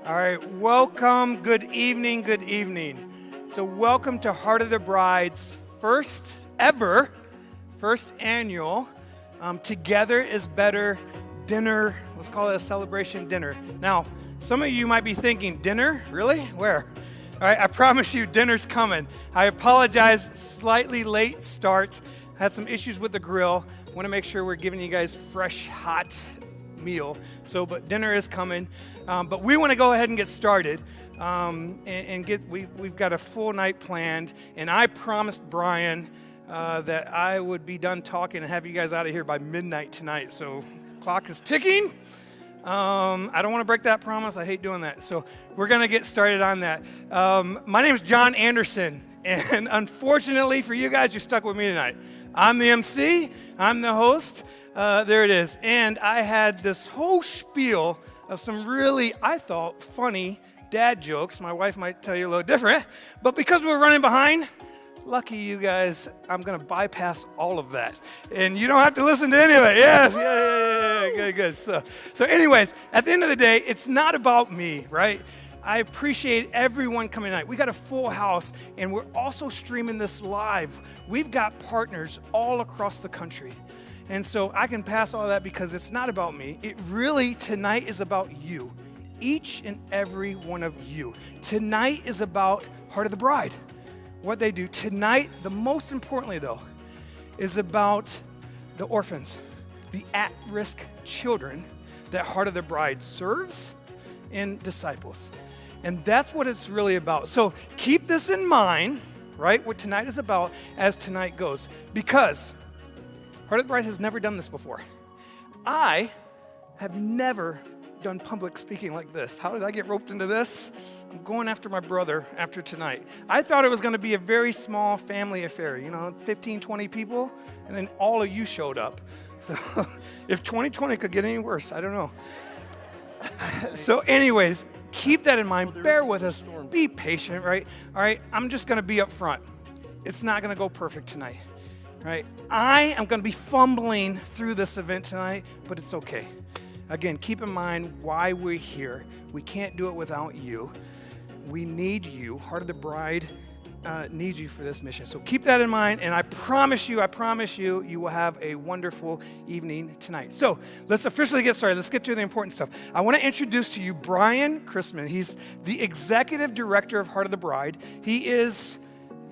All right, welcome, good evening, good evening. So welcome to Heart of the Bride's first annual Together is Better dinner. Let's call it a celebration dinner. Now, some of you might be thinking, dinner? Really? Where? All right, I promise you dinner's coming. I apologize, slightly late start. Had some issues with the grill. Want to make sure we're giving you guys fresh, hot meal. But dinner is coming. But we want to go ahead and get started. We've got a full night planned. And I promised Brian that I would be done talking and have you guys out of here by midnight tonight. So clock is ticking. I don't want to break that promise. I hate doing that. So we're going to get started on that. My name is John Anderson. And unfortunately for you guys, you're stuck with me tonight. I'm the MC. I'm the host. There it is. And I had this whole spiel of some really, I thought, funny dad jokes. My wife might tell you a little different. But because we're running behind, lucky you guys, I'm going to bypass all of that. And you don't have to listen to any of it. Yes, yeah. Good. So anyways, at the end of the day, it's not about me, right? I appreciate everyone coming tonight. We got a full house, and we're also streaming this live. We've got partners all across the country. And so I can pass all that because it's not about me. It really, tonight is about you. Each and every one of you. Tonight is about Heart of the Bride. What they do. Tonight, the most importantly though, is about the orphans, the at-risk children that Heart of the Bride serves and disciples. And that's what it's really about. So keep this in mind, right? What tonight is about as tonight goes. Because Heart of the Bride has never done this before. I have never done public speaking like this. How did I get roped into this? I'm going after my brother after tonight. I thought it was going to be a very small family affair, 15, 20 people, and then all of you showed up. So if 2020 could get any worse, I don't know. So anyways, keep that in mind. Bear with us. Be patient, right? All right, I'm just going to be up front. It's not going to go perfect tonight, right? I am going to be fumbling through this event tonight, but it's okay. Again, keep in mind why we're here. We can't do it without you. We need you. Heart of the Bride needs you for this mission. So keep that in mind, and I promise you, you will have a wonderful evening tonight. So let's officially get started. Let's get to the important stuff. I want to introduce to you Brian Chrisman. He's the executive director of Heart of the Bride. He is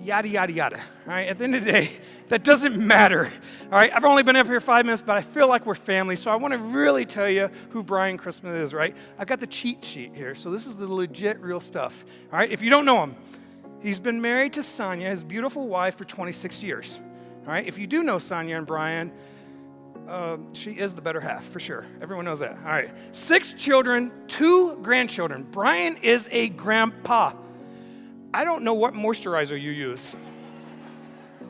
yada, yada, yada. All right, at the end of the day, that doesn't matter. All right, I've only been up here 5 minutes, but I feel like we're family, so I want to really tell you who Brian Chrisman is, right? I've got the cheat sheet here, so this is the legit, real stuff. All right, if you don't know him, he's been married to Sonia, his beautiful wife, for 26 years. All right, if you do know Sonia and Brian, she is the better half, for sure. Everyone knows that. All right, 6 children, 2 grandchildren. Brian is a grandpa. I don't know what moisturizer you use,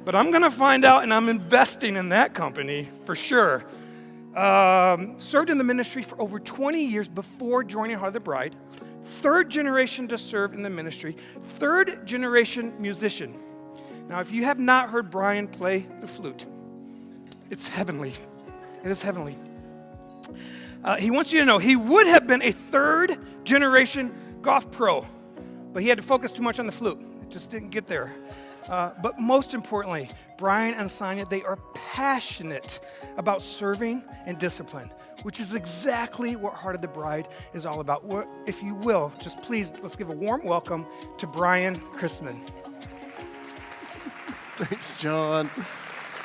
but I'm going to find out, and I'm investing in that company for sure. Served in the ministry for over 20 years before joining Heart of the Bride. 3rd generation to serve in the ministry. 3rd generation musician. Now, if you have not heard Brian play the flute, it's heavenly. It is heavenly. He wants you to know he would have been a 3rd generation golf pro, but he had to focus too much on the flute. It just didn't get there. But most importantly, Brian and Sonia, they are passionate about serving and discipline, which is exactly what Heart of the Bride is all about. If you will, just please, let's give a warm welcome to Brian Chrisman. Thanks, John.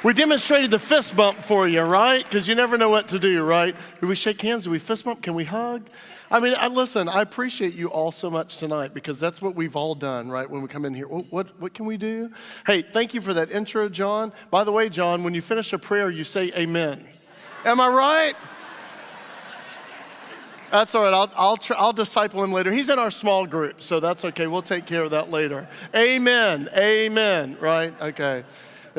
We demonstrated the fist bump for you, right? Because you never know what to do, right? Do we shake hands? Do we fist bump? Can we hug? I mean, listen, I appreciate you all so much tonight because that's what we've all done, right, when we come in here. What can we do? Hey, thank you for that intro, John. By the way, John, when you finish a prayer, you say amen. Am I right? That's all right. I'll disciple him later. He's in our small group, so that's okay. We'll take care of that later. Amen. Amen. Right? Okay.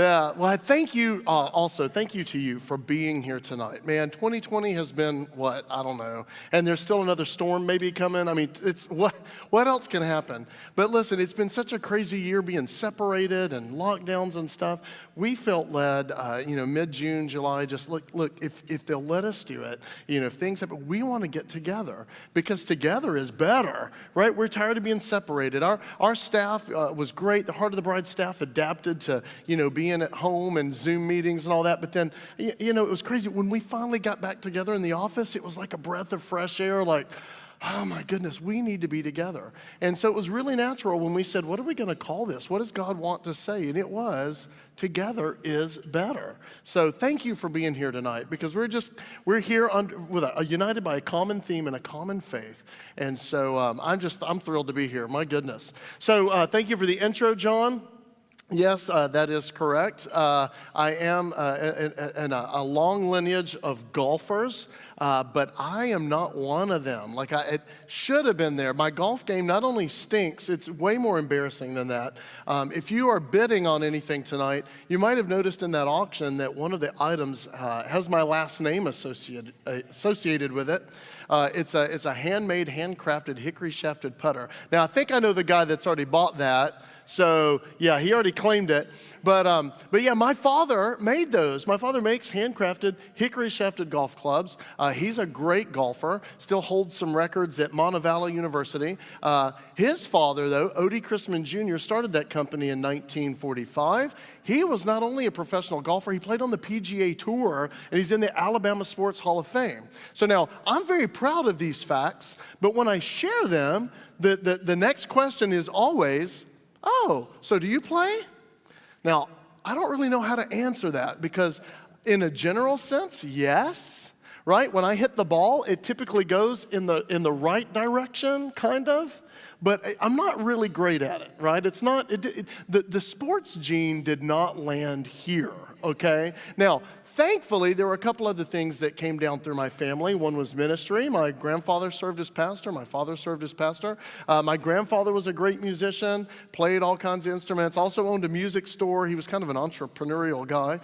Yeah, well, I thank you also. Thank you to you for being here tonight. Man, 2020 has been what? I don't know. And there's still another storm maybe coming. I mean, it's what else can happen? But listen, it's been such a crazy year being separated and lockdowns and stuff. We felt led, mid-June, July, just look, if they'll let us do it, if things happen, we want to get together because together is better, right? We're tired of being separated. Our staff was great. The Heart of the Bride staff adapted to, being at home and Zoom meetings and all that. But then, it was crazy. When we finally got back together in the office, it was like a breath of fresh air, like, oh my goodness, we need to be together. And so it was really natural when we said, what are we going to call this? What does God want to say? And it was, together is better. So thank you for being here tonight because we're here united by a common theme and a common faith. And so I'm thrilled to be here. My goodness. So thank you for the intro, John. Yes, that is correct. I am in a long lineage of golfers, but I am not one of them. It should have been there. My golf game not only stinks, it's way more embarrassing than that. If you are bidding on anything tonight, you might have noticed in that auction that one of the items has my last name associated with it. It's a handmade, handcrafted, hickory-shafted putter. Now, I think I know the guy that's already bought that. So, yeah, he already claimed it. But yeah, my father made those. My father makes handcrafted, hickory-shafted golf clubs. He's a great golfer, still holds some records at Montevallo University. His father, though, Odie Chrisman Jr., started that company in 1945. He was not only a professional golfer, he played on the PGA Tour, and he's in the Alabama Sports Hall of Fame. So now, I'm very proud of these facts, but when I share them, the next question is always, oh, so do you play? Now, I don't really know how to answer that because in a general sense, yes, right? When I hit the ball, it typically goes in the right direction, kind of, but I'm not really great at it, right? It's not, the sports gene did not land here, okay? Now, thankfully, there were a couple other things that came down through my family. One was ministry. My grandfather served as pastor. My father served as pastor. My grandfather was a great musician, played all kinds of instruments, also owned a music store. He was kind of an entrepreneurial guy.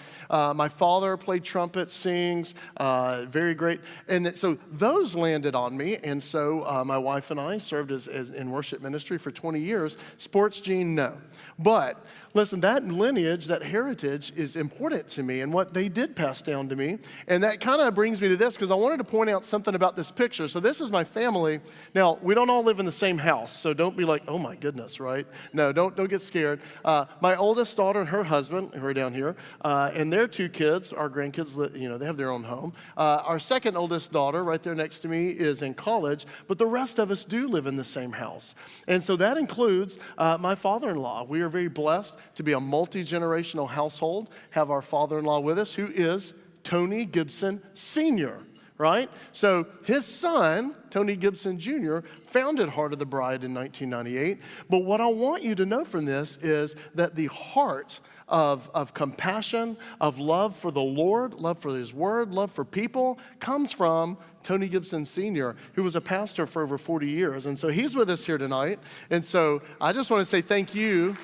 My father played trumpet, sings, very great. And so those landed on me. And so my wife and I served as in worship ministry for 20 years. Sports gene, no. But listen, that lineage, that heritage is important to me and what they did pass down to me. And that kind of brings me to this because I wanted to point out something about this picture. So this is my family. Now, we don't all live in the same house, so don't be like, oh my goodness, right? No, don't get scared. My oldest daughter and her husband, who are down here, and their two kids, our grandkids, they have their own home. Our second oldest daughter, right there next to me, is in college, but the rest of us do live in the same house. And so that includes my father-in-law. We are very blessed to be a multi-generational household, have our father-in-law with us, who is Tony Gibson Sr., right? So his son, Tony Gibson Jr., founded Heart of the Bride in 1998. But what I want you to know from this is that the heart of compassion, of love for the Lord, love for His Word, love for people, comes from Tony Gibson Sr., who was a pastor for over 40 years. And so he's with us here tonight. And so I just want to say thank you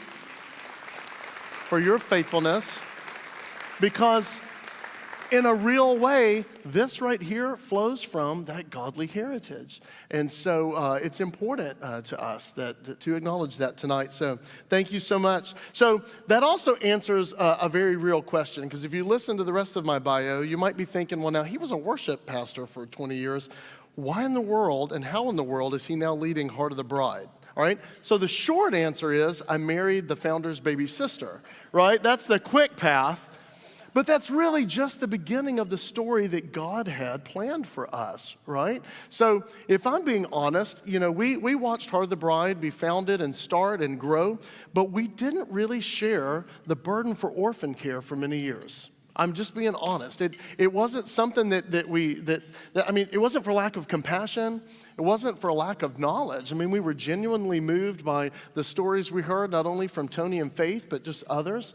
for your faithfulness, because in a real way, this right here flows from that godly heritage. And so it's important to us to acknowledge that tonight. So thank you so much. So that also answers a very real question, because if you listen to the rest of my bio, you might be thinking, well, now he was a worship pastor for 20 years. Why in the world and how in the world is he now leading Heart of the Bride? All right, so the short answer is I married the founder's baby sister, right? That's the quick path. But that's really just the beginning of the story that God had planned for us, right? So if I'm being honest, we watched Heart of the Bride be founded and start and grow, but we didn't really share the burden for orphan care for many years. I'm just being honest. It wasn't something it wasn't for lack of compassion. It wasn't for a lack of knowledge. I mean, we were genuinely moved by the stories we heard, not only from Tony and Faith, but just others.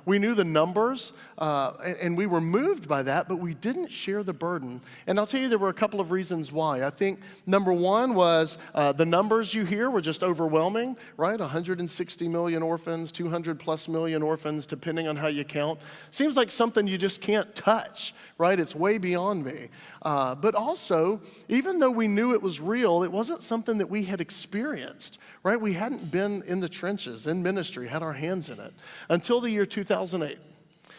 We knew the numbers, and we were moved by that, but we didn't share the burden. And I'll tell you, there were a couple of reasons why. I think number one was the numbers you hear were just overwhelming, right? 160 million orphans, 200 plus million orphans, depending on how you count. Seems like something you just can't touch, right? It's way beyond me. But also, even though we knew it was real, it wasn't something that we had experienced, right? We hadn't been in the trenches, in ministry, had our hands in it, until the year 2008.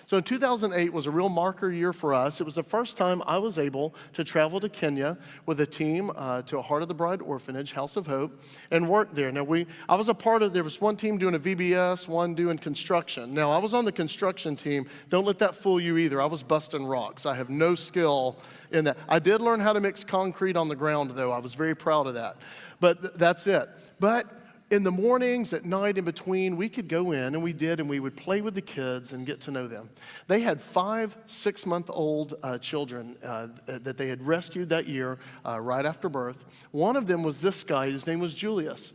So in 2008 was a real marker year for us. It was the first time I was able to travel to Kenya with a team to a Heart of the Bride orphanage, House of Hope, and work there. Now I was a part of, there was one team doing a VBS, one doing construction. Now I was on the construction team. Don't let that fool you either. I was busting rocks. I have no skill in that. I did learn how to mix concrete on the ground though. I was very proud of that. But that's it. But in the mornings, at night, in between, we could go in, and we did, and we would play with the kids and get to know them. They had 5 6-month-old children that they had rescued that year right after birth. One of them was this guy. His name was Julius.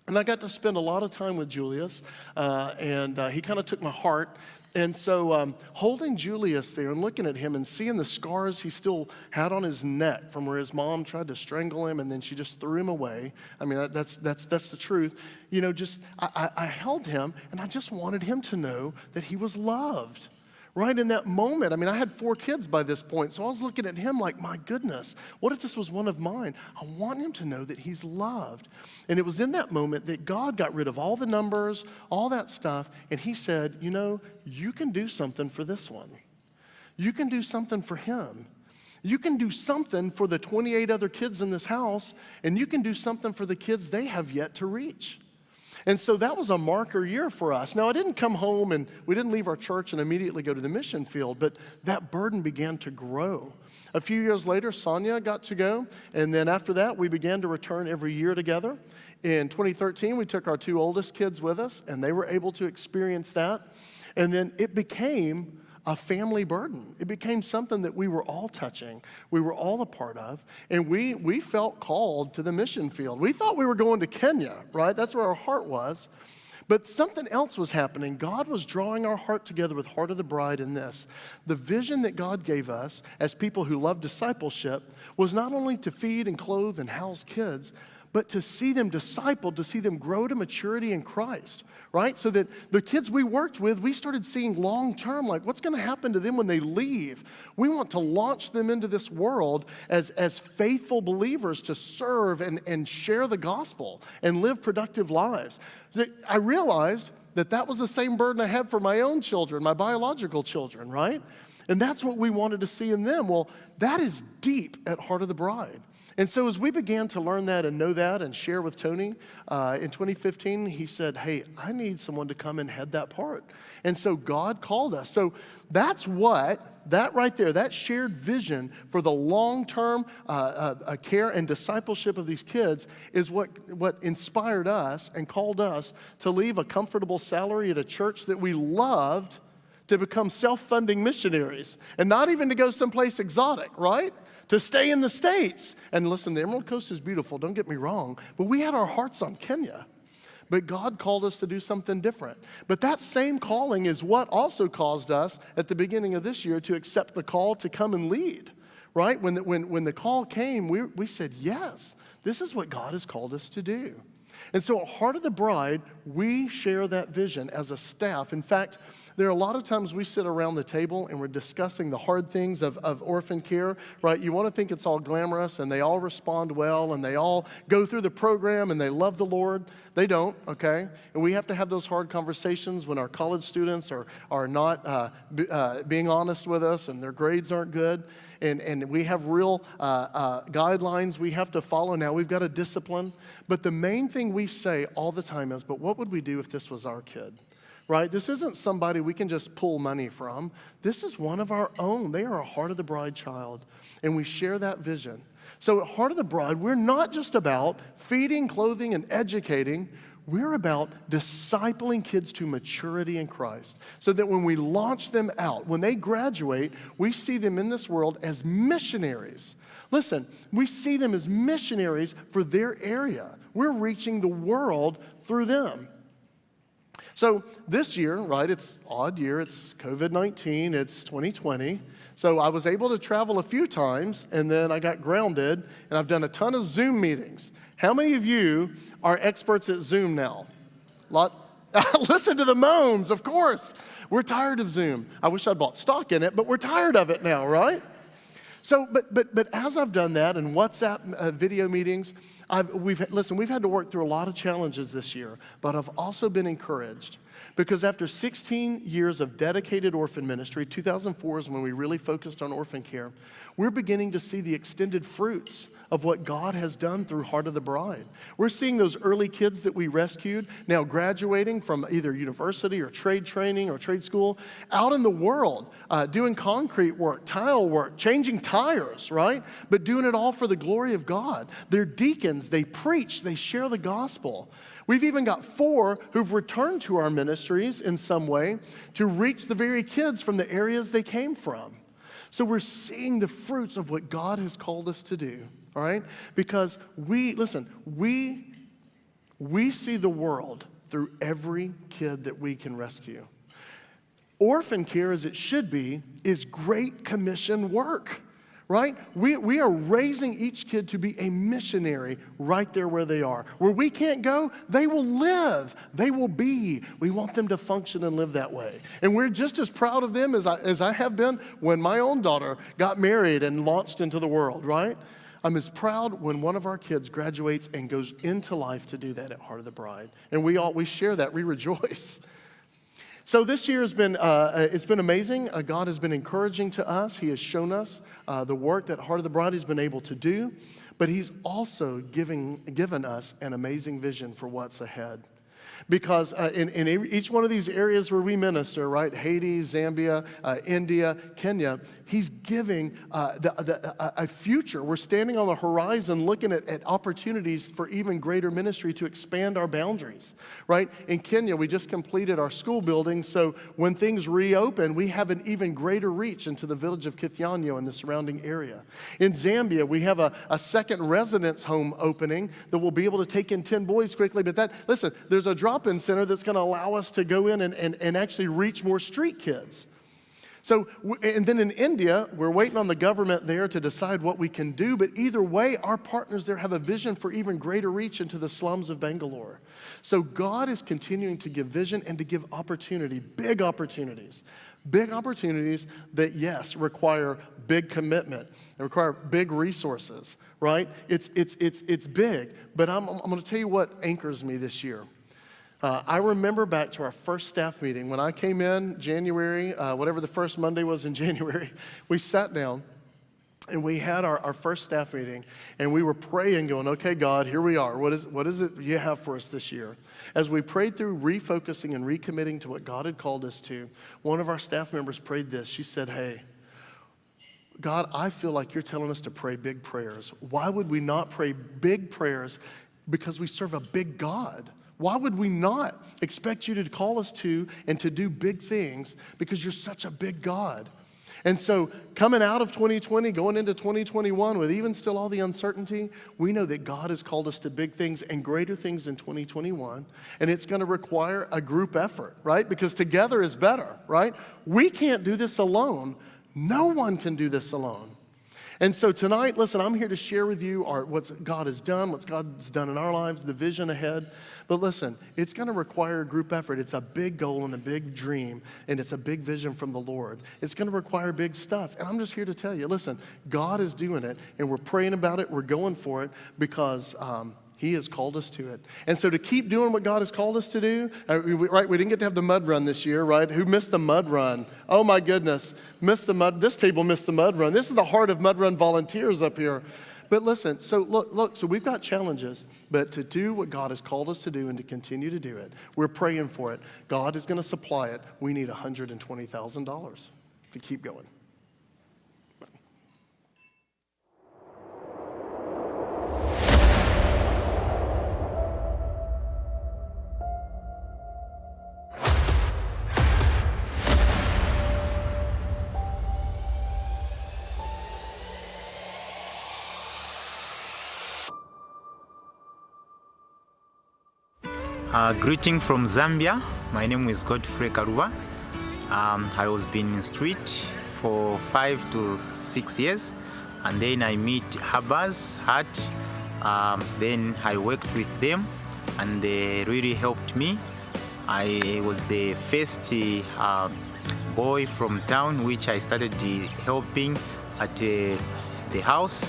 And I got to spend a lot of time with Julius, and he kind of took my heart. And so holding Julius there and looking at him and seeing the scars he still had on his neck from where his mom tried to strangle him and then she just threw him away. I mean, that's the truth. You know, I held him and I just wanted him to know that he was loved. Right in that moment, I mean, I had 4 kids by this point, so I was looking at him like, my goodness, what if this was one of mine? I want him to know that he's loved. And it was in that moment that God got rid of all the numbers, all that stuff, and he said, you know, you can do something for this one. You can do something for him. You can do something for the 28 other kids in this house, and you can do something for the kids they have yet to reach. And so that was a marker year for us. Now, I didn't come home and we didn't leave our church and immediately go to the mission field, but that burden began to grow. A few years later, Sonia got to go, and then after that, we began to return every year together. In 2013, we took our 2 oldest kids with us, and they were able to experience that. And then it became a family burden. It became something that we were all touching, we were all a part of, and we felt called to the mission field. We thought we were going to Kenya, right? That's where our heart was. But something else was happening. God was drawing our heart together with Heart of the Bride in this. The vision that God gave us as people who love discipleship was not only to feed and clothe and house kids, but to see them discipled, to see them grow to maturity in Christ, right? So that the kids we worked with, we started seeing long-term, like what's going to happen to them when they leave? We want to launch them into this world as faithful believers to serve and share the gospel and live productive lives. I realized that was the same burden I had for my own children, my biological children, right? And that's what we wanted to see in them. Well, that is deep at Heart of the Bride. And so as we began to learn that and know that and share with Tony, in 2015, he said, hey, I need someone to come and head that part. And so God called us. So that's that right there, that shared vision for the long-term care and discipleship of these kids is what inspired us and called us to leave a comfortable salary at a church that we loved to become self-funding missionaries and not even to go someplace exotic, right? To stay in the States. And listen, the Emerald Coast is beautiful, don't get me wrong, but we had our hearts on Kenya. But God called us to do something different. But that same calling is what also caused us at the beginning of this year to accept the call to come and lead, right? When the call came, we said, yes, this is what God has called us to do. And so at Heart of the Bride, we share that vision as a staff. In fact, there are a lot of times we sit around the table and we're discussing the hard things of orphan care, right? You want to think it's all glamorous and they all respond well and they all go through the program and they love the Lord. They don't, okay? And we have to have those hard conversations when our college students are not being honest with us and their grades aren't good. And we have real guidelines we have to follow now. We've got a discipline. But the main thing we say all the time is, but what would we do if this was our kid? Right? This isn't somebody we can just pull money from. This is one of our own. They are a Heart of the Bride child, and we share that vision. So at Heart of the Bride, we're not just about feeding, clothing, and educating. we're about discipling kids to maturity in Christ so that when we launch them out, when they graduate, we see them in this world as missionaries. Listen, we see them as missionaries for their area. We're reaching the world through them. So this year, right, it's odd year, it's COVID-19, it's 2020. So I was able to travel a few times, and then I got grounded, and I've done a ton of Zoom meetings. How many of you are experts at Zoom now? Listen to the moans, of course. We're tired of Zoom. I wish I'd bought stock in it, but we're tired of it now, right? So, but as I've done that and WhatsApp video meetings, we've had to work through a lot of challenges this year, but I've also been encouraged because after 16 years of dedicated orphan ministry, 2004 is when we really focused on orphan care, we're beginning to see the extended fruits of what God has done through Heart of the Bride. We're seeing those early kids that we rescued now graduating from either university or trade training or trade school out in the world, doing concrete work, tile work, changing tires, right? But doing it all for the glory of God. They're deacons, they preach, they share the gospel. We've even got 4 who've returned to our ministries in some way to reach the very kids from the areas they came from. So we're seeing the fruits of what God has called us to do. All right? Because we see the world through every kid that we can rescue. Orphan care, as it should be, is Great Commission work, right? We are raising each kid to be a missionary right there where they are. Where we can't go, they will live. They will be. We want them to function and live that way. And we're just as proud of them as I have been when my own daughter got married and launched into the world, right? I'm as proud when one of our kids graduates and goes into life to do that at Heart of the Bride. And we share that, we rejoice. So this year has been, it's been amazing. God has been encouraging to us. He has shown us the work that Heart of the Bride has been able to do. But he's also given us an amazing vision for what's ahead. Because in each one of these areas where we minister, right, Haiti, Zambia, India, Kenya, he's giving a future. We're standing on the horizon looking at opportunities for even greater ministry to expand our boundaries, right? In Kenya, we just completed our school building, so when things reopen, we have an even greater reach into the village of Kithanyo and the surrounding area. In Zambia, we have a second residence home opening that will be able to take in 10 boys quickly, but listen, there's a drop-in center that's going to allow us to go in and actually reach more street kids. So, and then in India, we're waiting on the government there to decide what we can do, but either way, our partners there have a vision for even greater reach into the slums of Bangalore. So God is continuing to give vision and to give opportunity, big opportunities that, yes, require big commitment, they require big resources, right? It's big, but I'm going to tell you what anchors me this year. I remember back to our first staff meeting. When I came in January, whatever the first Monday was in January, we sat down and we had our first staff meeting and we were praying going, okay, God, here we are. What is it you have for us this year? As we prayed through refocusing and recommitting to what God had called us to, one of our staff members prayed this. She said, hey, God, I feel like you're telling us to pray big prayers. Why would we not pray big prayers? Because we serve a big God. Why would we not expect you to call us to and to do big things because you're such a big God? And so coming out of 2020, going into 2021, with even still all the uncertainty, we know that God has called us to big things and greater things in 2021. And it's going to require a group effort, right? Because together is better, right? We can't do this alone. No one can do this alone. And so tonight, listen, I'm here to share with you what God has done, what God's done in our lives, the vision ahead. But listen, it's going to require a group effort. It's a big goal and a big dream, and it's a big vision from the Lord. It's going to require big stuff. And I'm just here to tell you, listen, God is doing it, and we're praying about it. We're going for it because He has called us to it. And so to keep doing what God has called us to do, right, we didn't get to have the mud run this year, right? Who missed the mud run? Oh my goodness, missed the mud. This table missed the mud run. This is the heart of Mud Run volunteers up here. But listen, so look, so we've got challenges, but to do what God has called us to do and to continue to do it, we're praying for it. God is going to supply it. We need $120,000 to keep going. Greeting from Zambia. My name is Godfrey Karuba. I was been in street for 5 to 6 years, and then I meet Habas Heart. Then I worked with them, and they really helped me. I was the first boy from town which I started helping at the house,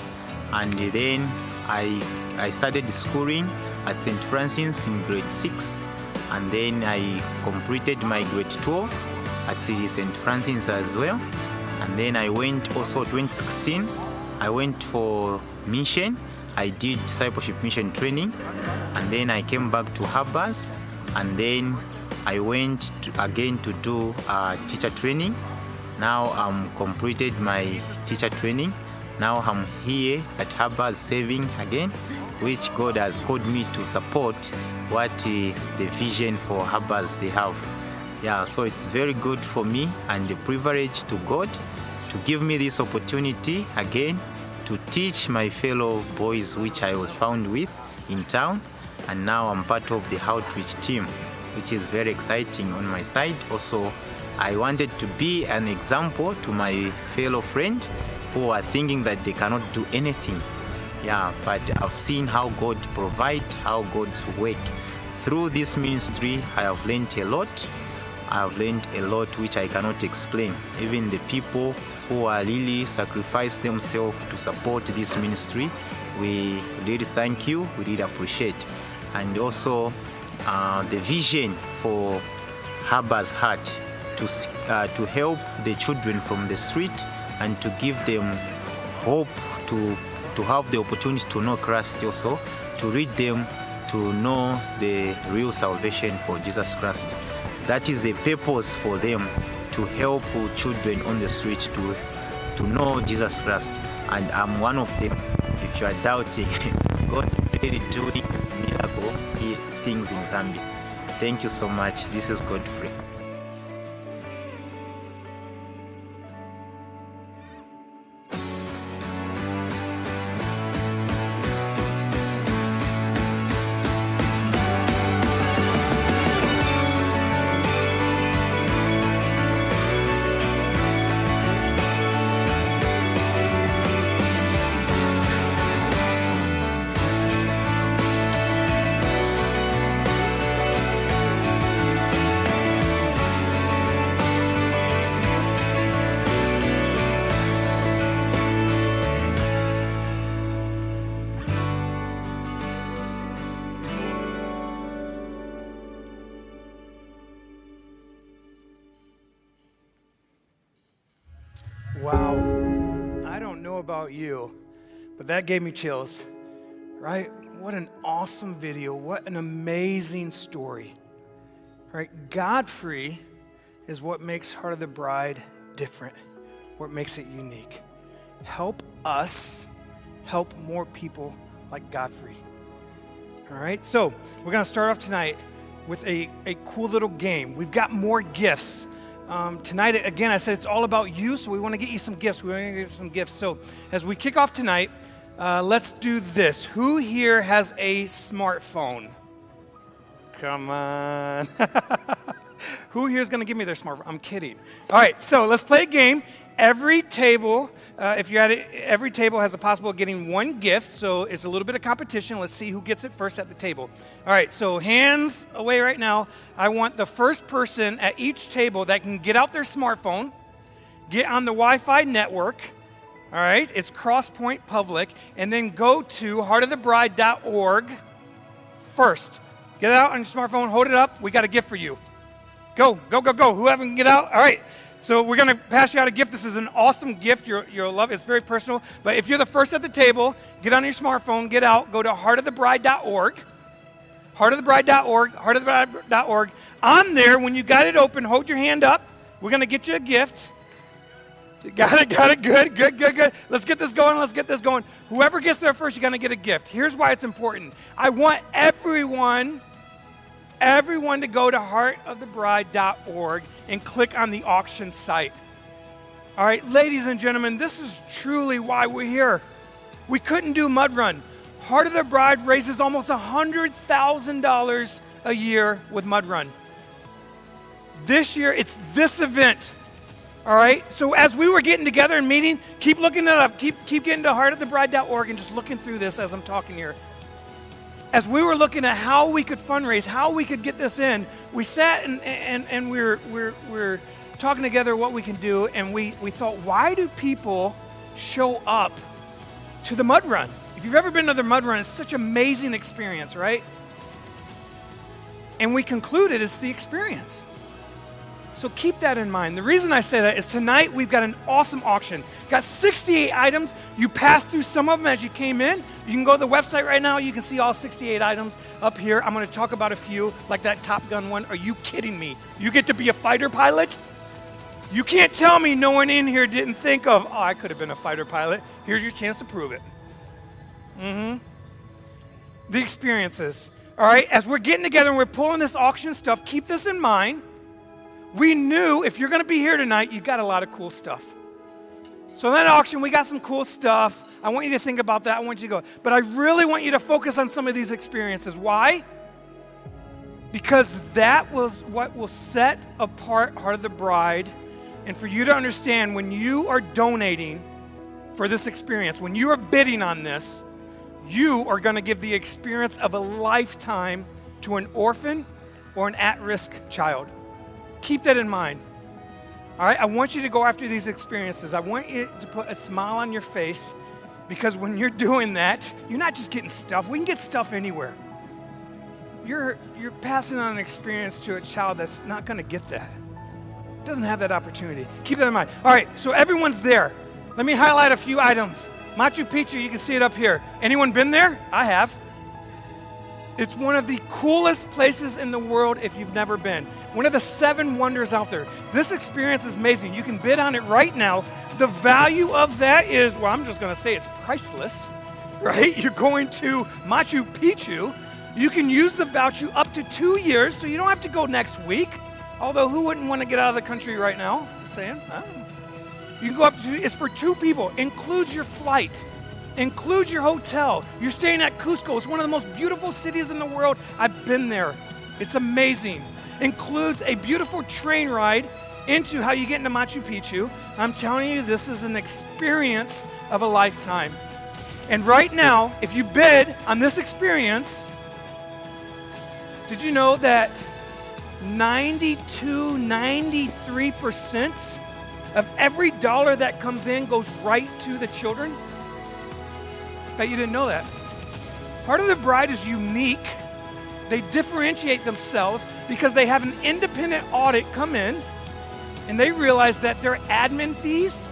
and then I started schooling at St. Francis in grade 6, and then I completed my grade 12 at St. Francis as well. And then I went also 2016, I went for mission. I did discipleship mission training, and then I came back to Habas, and then I went again to do teacher training. Now I'm completed my teacher training. Now I'm here at Habas serving again, which God has called me to support what the vision for Habas they have. Yeah, so it's very good for me and a privilege to God to give me this opportunity again to teach my fellow boys which I was found with in town, and now I'm part of the outreach team, which is very exciting on my side. Also, I wanted to be an example to my fellow friends who are thinking that they cannot do anything. Yeah, but I've seen how God provides, how God's work. Through this ministry, I have learned a lot. I have learned a lot which I cannot explain. Even the people who are really sacrificed themselves to support this ministry, we really thank you, we really appreciate. And also the vision for Habas Heart to help the children from the street and to give them hope, to have the opportunity to know Christ also, to lead them to know the real salvation for Jesus Christ. That is a purpose for them, to help children on the street to know Jesus Christ. And I'm one of them. If you are doubting, God is really doing miracle things in Zambia. Thank you so much. This is Godfrey. Wow. I don't know about you, but that gave me chills, right? What an awesome video. What an amazing story, right? Godfrey is what makes Heart of the Bride different, what makes it unique. Help us help more people like Godfrey. All right, so we're going to start off tonight with a cool little game. We've got more gifts. Tonight, again, I said it's all about you, so we want to get you some gifts. We want to get you some gifts. So as we kick off tonight, let's do this. Who here has a smartphone? Come on. Who here is going to give me their smartphone? I'm kidding. All right, so let's play a game. Every table, if you're at it, every table has a possible of getting one gift, so it's a little bit of competition. Let's see who gets it first at the table. All right, so hands away right now. I want the first person at each table that can get out their smartphone, get on the Wi-Fi network, all right, it's Crosspoint Public, and then go to heartofthebride.org first. Get it out on your smartphone, hold it up. We got a gift for you. Go, go, go, go. Whoever can get out. All right. So we're going to pass you out a gift. This is an awesome gift. You'll love it. It's very personal. But if you're the first at the table, get on your smartphone, get out, go to heartofthebride.org. Heartofthebride.org, heartofthebride.org. On there, when you got it open, hold your hand up. We're going to get you a gift. Got it. Good. Let's get this going. Whoever gets there first, you're going to get a gift. Here's why it's important. I want everyone to go to heartofthebride.org and click on the auction site. All right, ladies and gentlemen, this is truly why we're here. We couldn't do Mud Run. Heart of the Bride raises almost $100,000 a year with Mud Run. This year, it's this event. All right? So as we were getting together and meeting, keep looking it up. Keep getting to heartofthebride.org and just looking through this as I'm talking here. As we were looking at how we could fundraise, how we could get this in, we sat and we're talking together what we can do, and we thought, why do people show up to the Mud Run? If you've ever been to the Mud Run, it's such an amazing experience, right? And we concluded it's the experience. So keep that in mind. The reason I say that is tonight we've got an awesome auction. Got 68 items. You passed through some of them as you came in. You can go to the website right now. You can see all 68 items up here. I'm going to talk about a few, like that Top Gun one. Are you kidding me? You get to be a fighter pilot? You can't tell me no one in here didn't think of, oh, I could have been a fighter pilot. Here's your chance to prove it. The experiences. All right, as we're getting together and we're pulling this auction stuff, keep this in mind. We knew if you're going to be here tonight, you got a lot of cool stuff. So in that auction, we got some cool stuff. I want you to think about that. I want you to go. But I really want you to focus on some of these experiences. Why? Because that was what will set apart Heart of the Bride. And for you to understand, when you are donating for this experience, when you are bidding on this, you are going to give the experience of a lifetime to an orphan or an at-risk child. Keep that in mind. All right, I want you to go after these experiences. I want you to put a smile on your face, because when you're doing that, you're not just getting stuff. We can get stuff anywhere. You're passing on an experience to a child that's not going to get that. Doesn't have that opportunity. Keep that in mind. All right, so everyone's there. Let me highlight a few items. Machu Picchu, you can see it up here. Anyone been there? I have. It's one of the coolest places in the world if you've never been. One of the 7 wonders out there. This experience is amazing. You can bid on it right now. The value of that is, well, I'm just going to say it's priceless, right? You're going to Machu Picchu. You can use the voucher up to 2 years, so you don't have to go next week. Although, who wouldn't want to get out of the country right now? Just saying. I don't know. You can go up to, it's for 2 people. Includes your flight. Includes your hotel. You're staying at Cusco. It's one of the most beautiful cities in the world. I've been there. It's amazing. Includes a beautiful train ride into how you get into Machu Picchu. I'm telling you, this is an experience of a lifetime. And right now, if you bid on this experience, did you know that 93% of every dollar that comes in goes right to the children? Bet you didn't know that. Heart of the Bride is unique. They differentiate themselves because they have an independent audit come in, and they realize that their admin fees,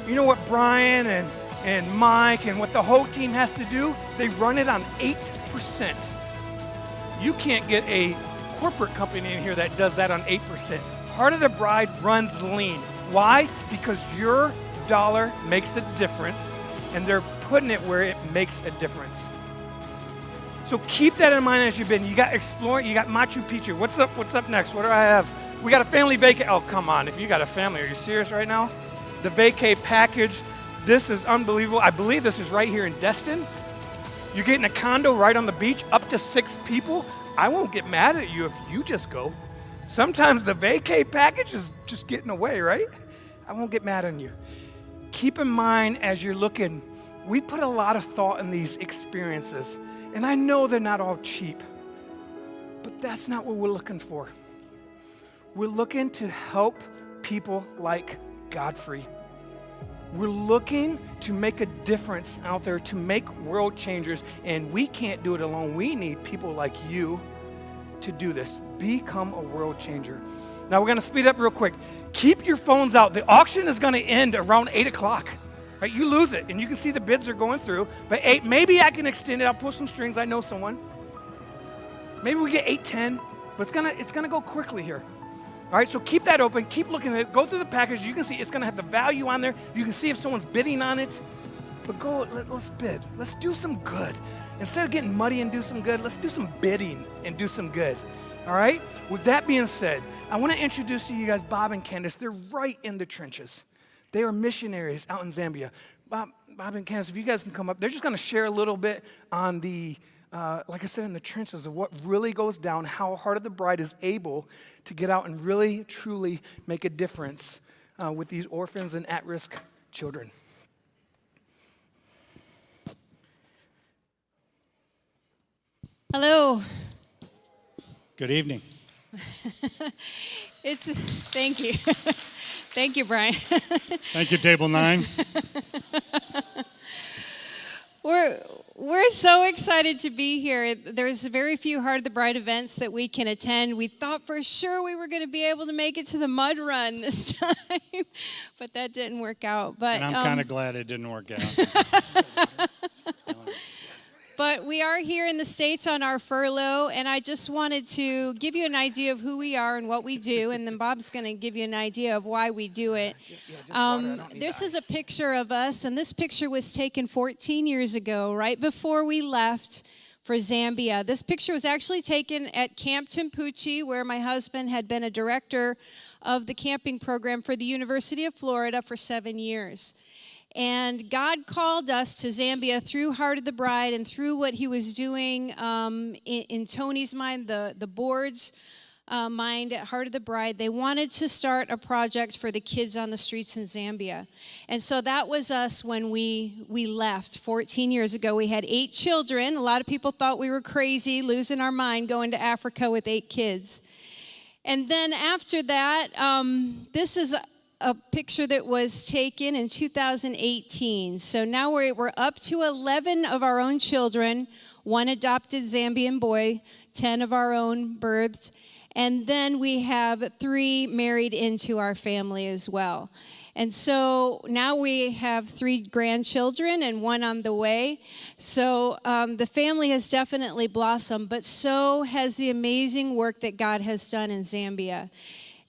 you know what Brian and Mike and what the whole team has to do? They run it on 8%. You can't get a corporate company in here that does that on 8%. Heart of the Bride runs lean. Why? Because your dollar makes a difference, and they're putting it where it makes a difference. So keep that in mind as you've been. You got Explore, you got Machu Picchu. What's up next? What do I have? We got a family vacay. Oh, come on. If you got a family, are you serious right now? The vacay package. This is unbelievable. I believe this is right here in Destin. You're getting a condo right on the beach, up to 6 people. I won't get mad at you if you just go. Sometimes the vacay package is just getting away, right? I won't get mad on you. Keep in mind as you're looking, we put a lot of thought in these experiences. And I know they're not all cheap, but that's not what we're looking for. We're looking to help people like Godfrey. We're looking to make a difference out there, to make world changers, and we can't do it alone. We need people like you to do this. Become a world changer. Now we're going to speed up real quick. Keep your phones out. The auction is going to end around 8 o'clock. Right? You lose it, and you can see the bids are going through. But 8, maybe I can extend it. I'll pull some strings. I know someone. Maybe we get 8:10, but it's gonna go quickly here. All right, so keep that open. Keep looking at it. Go through the package. You can see it's gonna have the value on there. You can see if someone's bidding on it. But let's bid. Let's do some good. Instead of getting muddy and do some good, let's do some bidding and do some good. All right? With that being said, I want to introduce to you guys Bob and Candace. They're right in the trenches. They are missionaries out in Zambia. Bob and Candace, if you guys can come up, they're just going to share a little bit on the like I said, in the trenches of what really goes down, how Heart of the Bride is able to get out and really, truly make a difference with these orphans and at-risk children. Hello. Good evening. Thank you. Thank you, Brian. Thank you, Table 9. We're so excited to be here. There's very few Heart of the Bride events that we can attend. We thought for sure we were going to be able to make it to the mud run this time, but that didn't work out. But And I'm kind of glad it didn't work out. But we are here in the States on our furlough, and I just wanted to give you an idea of who we are and what we do, and then Bob's going to give you an idea of why we do it. This is a picture of us, and this picture was taken 14 years ago, right before we left for Zambia. This picture was actually taken at Camp Timpuchi, where my husband had been a director of the camping program for the University of Florida for 7 years. And God called us to Zambia through Heart of the Bride and through what he was doing in Tony's mind, the board's mind at Heart of the Bride. They wanted to start a project for the kids on the streets in Zambia. And so that was us when we left 14 years ago. We had 8 children. A lot of people thought we were crazy, losing our mind, going to Africa with 8 kids. And then after that, this is a picture that was taken in 2018. So now we're up to 11 of our own children, 1 adopted Zambian boy, 10 of our own birthed, and then we have 3 married into our family as well. And so now we have 3 grandchildren and 1 on the way. So the family has definitely blossomed, but so has the amazing work that God has done in Zambia.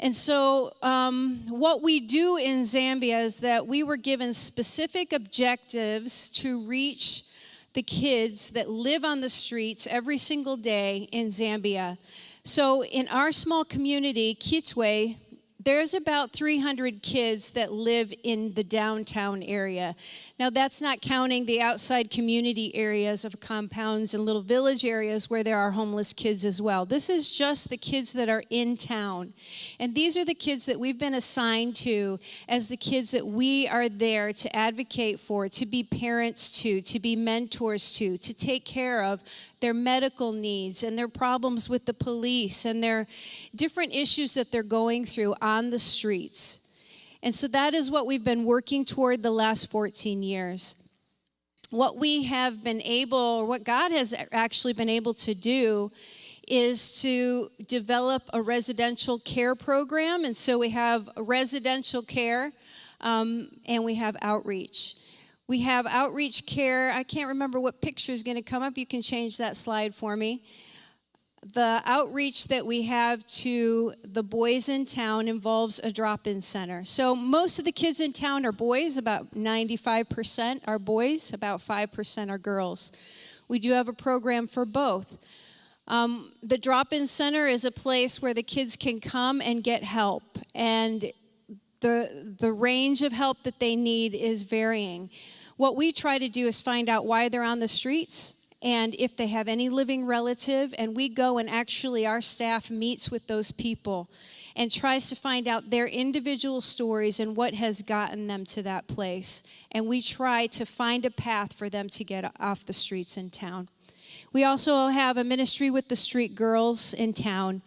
And so what we do in Zambia is that we were given specific objectives to reach the kids that live on the streets every single day in Zambia. So in our small community, Kitwe, there's about 300 kids that live in the downtown area. Now, that's not counting the outside community areas of compounds and little village areas where there are homeless kids as well. This is just the kids that are in town. And these are the kids that we've been assigned to as the kids that we are there to advocate for, to be parents to be mentors to take care of their medical needs and their problems with the police and their different issues that they're going through on the streets. And so that is what we've been working toward the last 14 years. What we have been able, or what God has actually been able to do, is to develop a residential care program. And so we have residential care and we have outreach. We have outreach care. I can't remember what picture is going to come up. You can change that slide for me. The outreach that we have to the boys in town involves a drop-in center. So most of the kids in town are boys, about 95% are boys, about 5% are girls. We do have a program for both. The drop-in center is a place where the kids can come and get help, and the range of help that they need is varying. What we try to do is find out why they're on the streets and if they have any living relative, and we go and actually our staff meets with those people and tries to find out their individual stories and what has gotten them to that place. And we try to find a path for them to get off the streets in town. We also have a ministry with the street girls in town,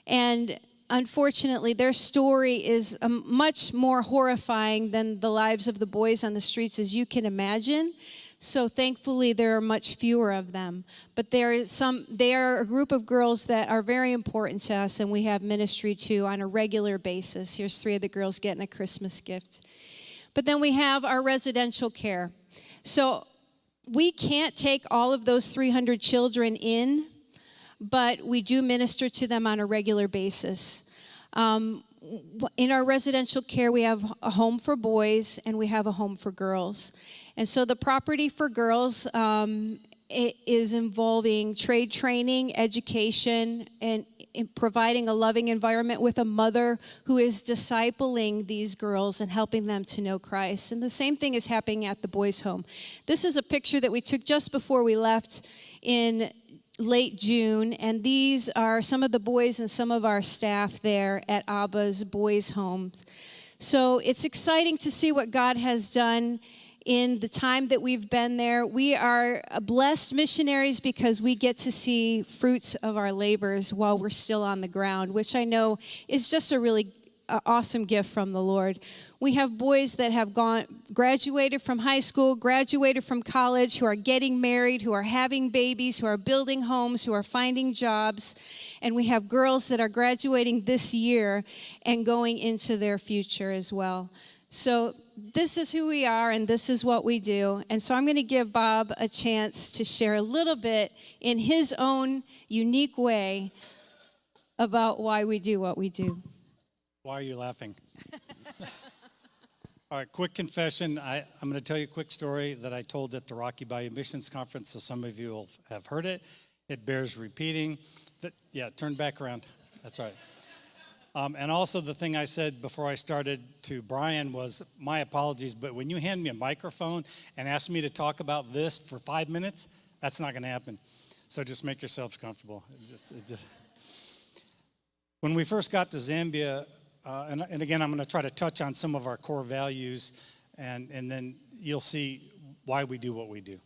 and unfortunately, their story is much more horrifying than the lives of the boys on the streets, as you can imagine. So thankfully, there are much fewer of them. But they are a group of girls that are very important to us, and we have ministry to on a regular basis. Here's 3 of the girls getting a Christmas gift. But then we have our residential care. So we can't take all of those 300 children in, but we do minister to them on a regular basis. In our residential care, we have a home for boys and we have a home for girls. And so the property for girls is involving trade training, education, and in providing a loving environment with a mother who is discipling these girls and helping them to know Christ. And the same thing is happening at the boys' home. This is a picture that we took just before we left in late June, and these are some of the boys and some of our staff there at Abba's Boys Homes. So it's exciting to see what God has done in the time that we've been there. We are blessed missionaries because we get to see fruits of our labors while we're still on the ground, which I know is just a really awesome gift from the Lord. We have boys that have graduated from high school, graduated from college, who are getting married, who are having babies, who are building homes, who are finding jobs. And we have girls that are graduating this year and going into their future as well. So this is who we are, and this is what we do. And so I'm going to give Bob a chance to share a little bit in his own unique way about why we do what we do. Why are you laughing? All right, quick confession. I'm going to tell you a quick story that I told at the Rocky Bayou Missions Conference, so some of you will have heard it. It bears repeating. Yeah, turn back around. That's right. And also the thing I said before I started to Brian was, my apologies, but when you hand me a microphone and ask me to talk about this for 5 minutes, that's not going to happen. So just make yourselves comfortable. When we first got to Zambia, and again, I'm going to try to touch on some of our core values, and then you'll see why we do what we do.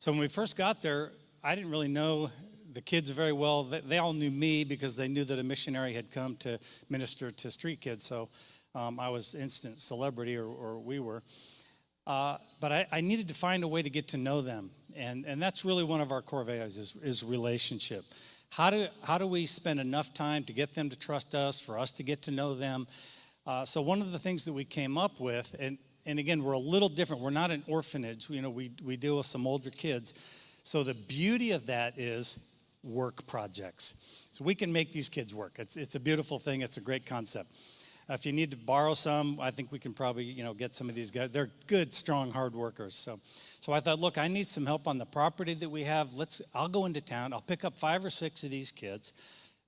So when we first got there, I didn't really know the kids very well. They all knew me because they knew that a missionary had come to minister to street kids. So I was instant celebrity, or we were. But I needed to find a way to get to know them. And that's really one of our core values is relationship. How do we spend enough time to get them to trust us, for us to get to know them? So one of the things that we came up with, and again, we're a little different. We're not an orphanage. You know, we deal with some older kids. So the beauty of that is work projects. So we can make these kids work. It's a beautiful thing. It's a great concept. If you need to borrow some, I think we can probably, get some of these guys. They're good, strong, hard workers. So I thought, look, I need some help on the property that we have. I'll go into town. I'll pick up 5 or 6 of these kids.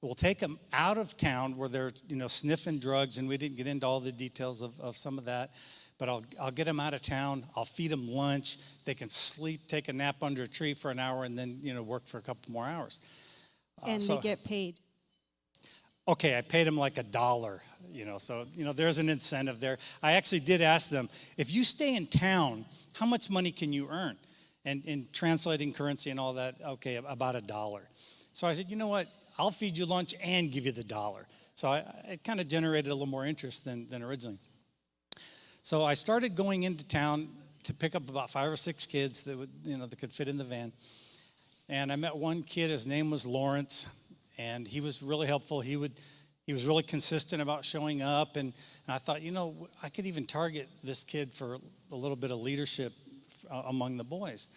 We'll take them out of town where they're, sniffing drugs, and we didn't get into all the details of some of that. But I'll get them out of town. I'll feed them lunch. They can sleep, take a nap under a tree for an hour, and then, work for a couple more hours. And they get paid. Okay, I paid them like $1, so, there's an incentive there. I actually did ask them, if you stay in town, how much money can you earn? And in translating currency and all that, okay, about $1. So I said, you know what, I'll feed you lunch and give you the $1. So it kind of generated a little more interest than originally. So I started going into town to pick up about 5 or 6 kids that would, that could fit in the van. And I met one kid, his name was Lawrence, and he was really helpful. He was really consistent about showing up, and I thought, I could even target this kid for a little bit of leadership among the boys.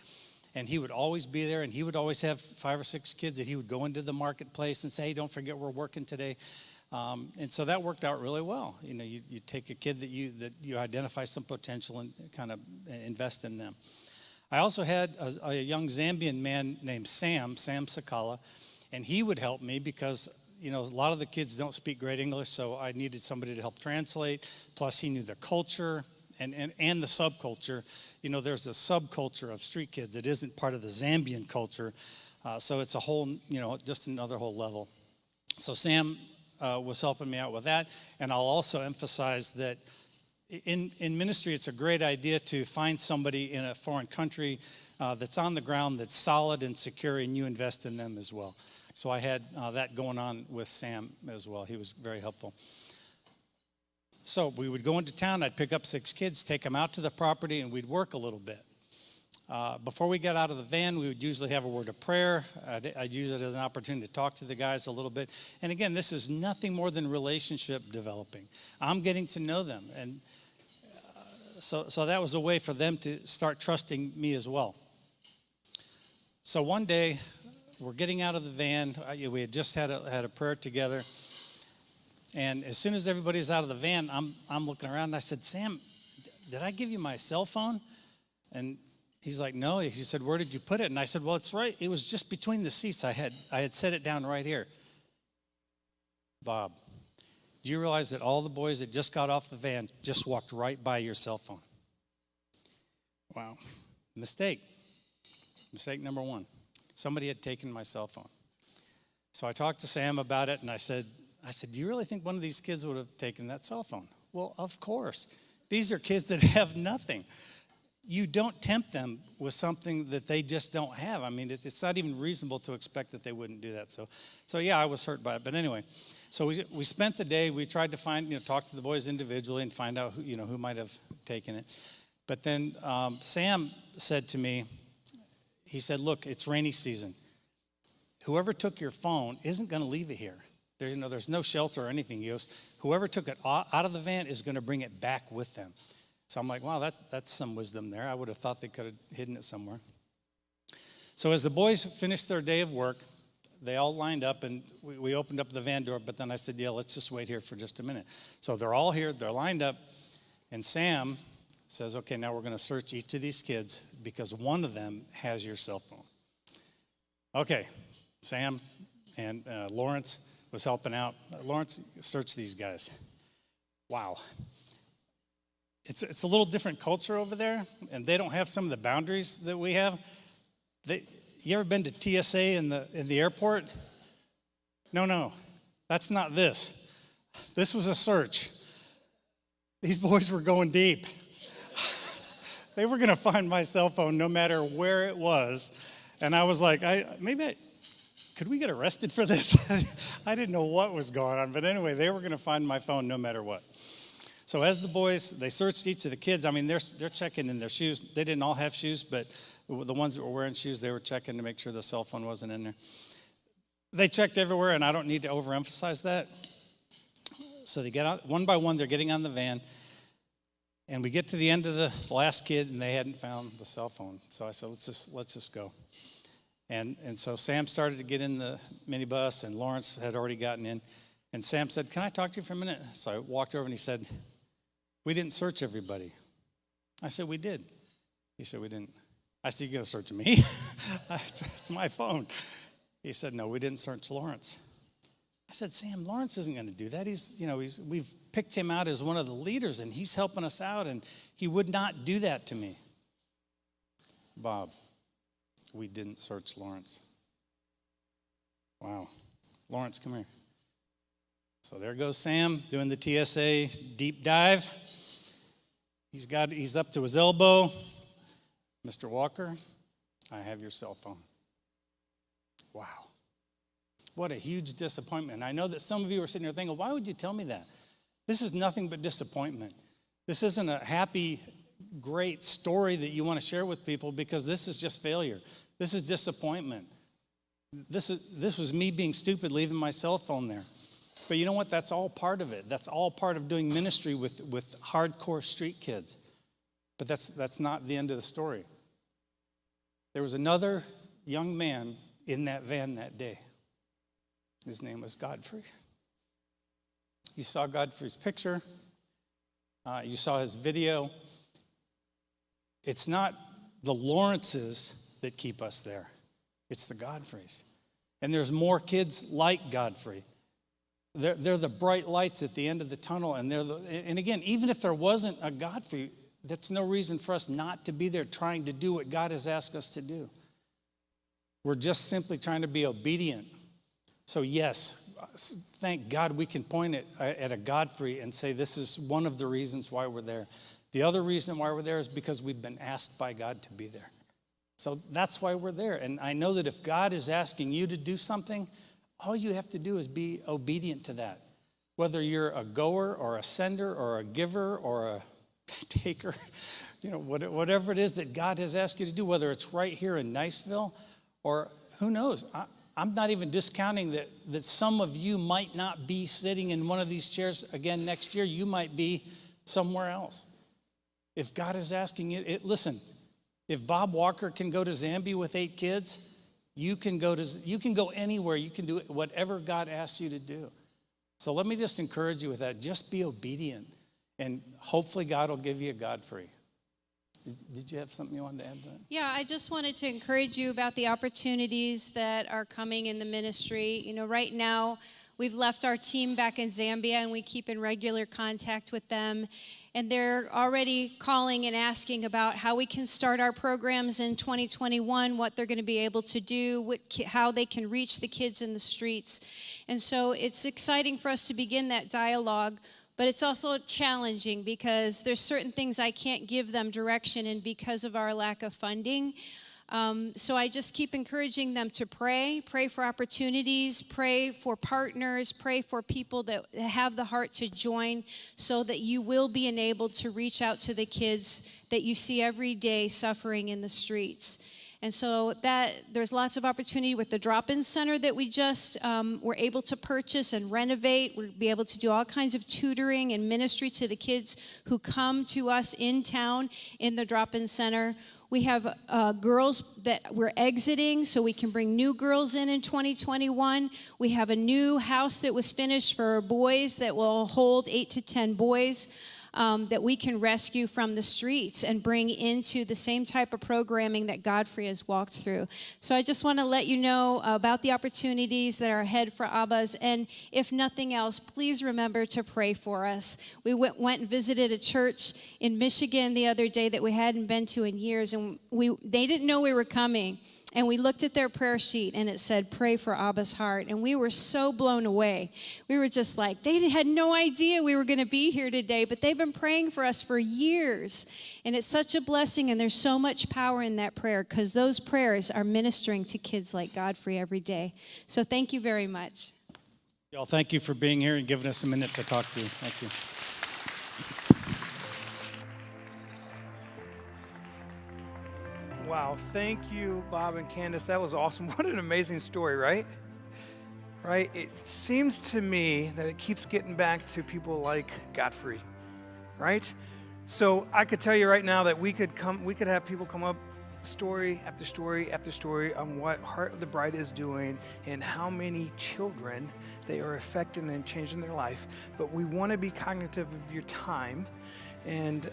And he would always be there, and he would always have 5 or 6 kids that he would go into the marketplace and say, hey, don't forget we're working today. And so that worked out really well. You take a kid that you identify some potential and kind of invest in them. I also had a young Zambian man named Sam Sakala, and he would help me because, a lot of the kids don't speak great English, so I needed somebody to help translate. Plus, he knew the culture and the subculture. There's a subculture of street kids. It isn't part of the Zambian culture. So it's a whole, just another whole level. So Sam was helping me out with that. And I'll also emphasize that in ministry, it's a great idea to find somebody in a foreign country that's on the ground, that's solid and secure, and you invest in them as well. So I had that going on with Sam as well. He was very helpful. So we would go into town. I'd pick up 6 kids, take them out to the property, and we'd work a little bit. Before we got out of the van, we would usually have a word of prayer. I'd use it as an opportunity to talk to the guys a little bit. And again, this is nothing more than relationship developing. I'm getting to know them. And so that was a way for them to start trusting me as well. So one day, we're getting out of the van. We had just had a prayer together. And as soon as everybody's out of the van, I'm looking around, and I said, Sam, did I give you my cell phone? And he's like, no. He said, where did you put it? And I said, well, it's right. It was just between the seats. I had set it down right here. Bob, do you realize that all the boys that just got off the van just walked right by your cell phone? Wow. Mistake. Mistake number one, somebody had taken my cell phone. So I talked to Sam about it, and I said, do you really think one of these kids would have taken that cell phone? Well, of course. These are kids that have nothing. You don't tempt them with something that they just don't have. I mean, it's not even reasonable to expect that they wouldn't do that. So yeah, I was hurt by it. But anyway, so we spent the day. We tried to find, talk to the boys individually and find out who might have taken it. But then Sam said to me, he said, look, it's rainy season. Whoever took your phone isn't going to leave it here. There's no shelter or anything. He goes, whoever took it out of the van is going to bring it back with them. So I'm like, wow, that's some wisdom there. I would have thought they could have hidden it somewhere. So as the boys finished their day of work, they all lined up, and we opened up the van door, but then I said, yeah, let's just wait here for just a minute. So they're all here, they're lined up, and Sam says, okay, now we're going to search each of these kids because one of them has your cell phone. Okay, Sam and Lawrence was helping out. Lawrence searched these guys. Wow. It's a little different culture over there, and they don't have some of the boundaries that we have. You ever been to TSA in the airport? No, that's not this. This was a search. These boys were going deep. They were going to find my cell phone no matter where it was, and I was like, could we get arrested for this? I didn't know what was going on, but anyway, they were going to find my phone no matter what. So as the boys, they searched each of the kids. I mean, they're checking in their shoes. They didn't all have shoes, but the ones that were wearing shoes, they were checking to make sure the cell phone wasn't in there. They checked everywhere, and I don't need to overemphasize that. So they get out, one by one, they're getting on the van, and we get to the end of the last kid, and they hadn't found the cell phone. So I said, let's just go. And so Sam started to get in the minibus, and Lawrence had already gotten in. And Sam said, can I talk to you for a minute? So I walked over, and he said, we didn't search everybody. I said, we did. He said, we didn't. I said, you're going to search me? It's my phone. He said, no, we didn't search Lawrence. I said, Sam, Lawrence isn't going to do that. We've picked him out as one of the leaders, and he's helping us out, and he would not do that to me. Bob, we didn't search Lawrence. Wow. Lawrence, come here. So there goes Sam doing the TSA deep dive. He's up to his elbow. Mr. Walker, I have your cell phone. Wow. What a huge disappointment. I know that some of you are sitting here thinking, why would you tell me that? This is nothing but disappointment. This isn't a happy, great story that you want to share with people because this is just failure. This is disappointment. This was me being stupid, leaving my cell phone there. But you know what? That's all part of it. That's all part of doing ministry with hardcore street kids. But that's not the end of the story. There was another young man in that van that day. His name was Godfrey. You saw Godfrey's picture. You saw his video. It's not the Lawrences that keep us there. It's the Godfreys. And there's more kids like Godfrey. They're the bright lights at the end of the tunnel. And again, even if there wasn't a Godfrey, that's no reason for us not to be there trying to do what God has asked us to do. We're just simply trying to be obedient. So yes, thank God we can point at a Godfrey and say this is one of the reasons why we're there. The other reason why we're there is because we've been asked by God to be there. So that's why we're there. And I know that if God is asking you to do something, all you have to do is be obedient to that. Whether you're a goer or a sender or a giver or a taker, whatever it is that God has asked you to do, whether it's right here in Niceville or who knows. I'm not even discounting that some of you might not be sitting in one of these chairs again next year. You might be somewhere else. If God is asking you, listen, if Bob Walker can go to Zambia with 8 kids, you can go anywhere. You can do whatever God asks you to do. So let me just encourage you with that. Just be obedient, and hopefully God will give you a Godfrey. Did you have something you wanted to add to that? Yeah, I just wanted to encourage you about the opportunities that are coming in the ministry. Right now We've left our team back in Zambia, and we keep in regular contact with them. And they're already calling and asking about how we can start our programs in 2021, what they're going to be able to do, how they can reach the kids in the streets. And so it's exciting for us to begin that dialogue, but it's also challenging because there's certain things I can't give them direction in because of our lack of funding. So I just keep encouraging them to pray for opportunities, pray for partners, pray for people that have the heart to join so that you will be enabled to reach out to the kids that you see every day suffering in the streets. And so that there's lots of opportunity with the drop-in center that we just were able to purchase and renovate. We'll be able to do all kinds of tutoring and ministry to the kids who come to us in town in the drop-in center. We have girls that we're exiting so we can bring new girls in 2021. We have a new house that was finished for boys that will hold 8 to 10 boys that we can rescue from the streets and bring into the same type of programming that Godfrey has walked through. So I just want to let you know about the opportunities that are ahead for Abbas. And if nothing else, please remember to pray for us. We went and visited a church in Michigan the other day that we hadn't been to in years, and they didn't know we were coming. And we looked at their prayer sheet, and it said, pray for Abba's heart. And we were so blown away. We were just like, they had no idea we were going to be here today, but they've been praying for us for years. And it's such a blessing, and there's so much power in that prayer because those prayers are ministering to kids like Godfrey every day. So thank you very much. Y'all, thank you for being here and giving us a minute to talk to you. Thank you. Wow, thank you, Bob and Candace. That was awesome. What an amazing story, right? Right? It seems to me that it keeps getting back to people like Godfrey, right? So I could tell you right now that we could have people come up story after story after story on what Heart of the Bride is doing and how many children they are affecting and changing their life. But we want to be cognitive of your time and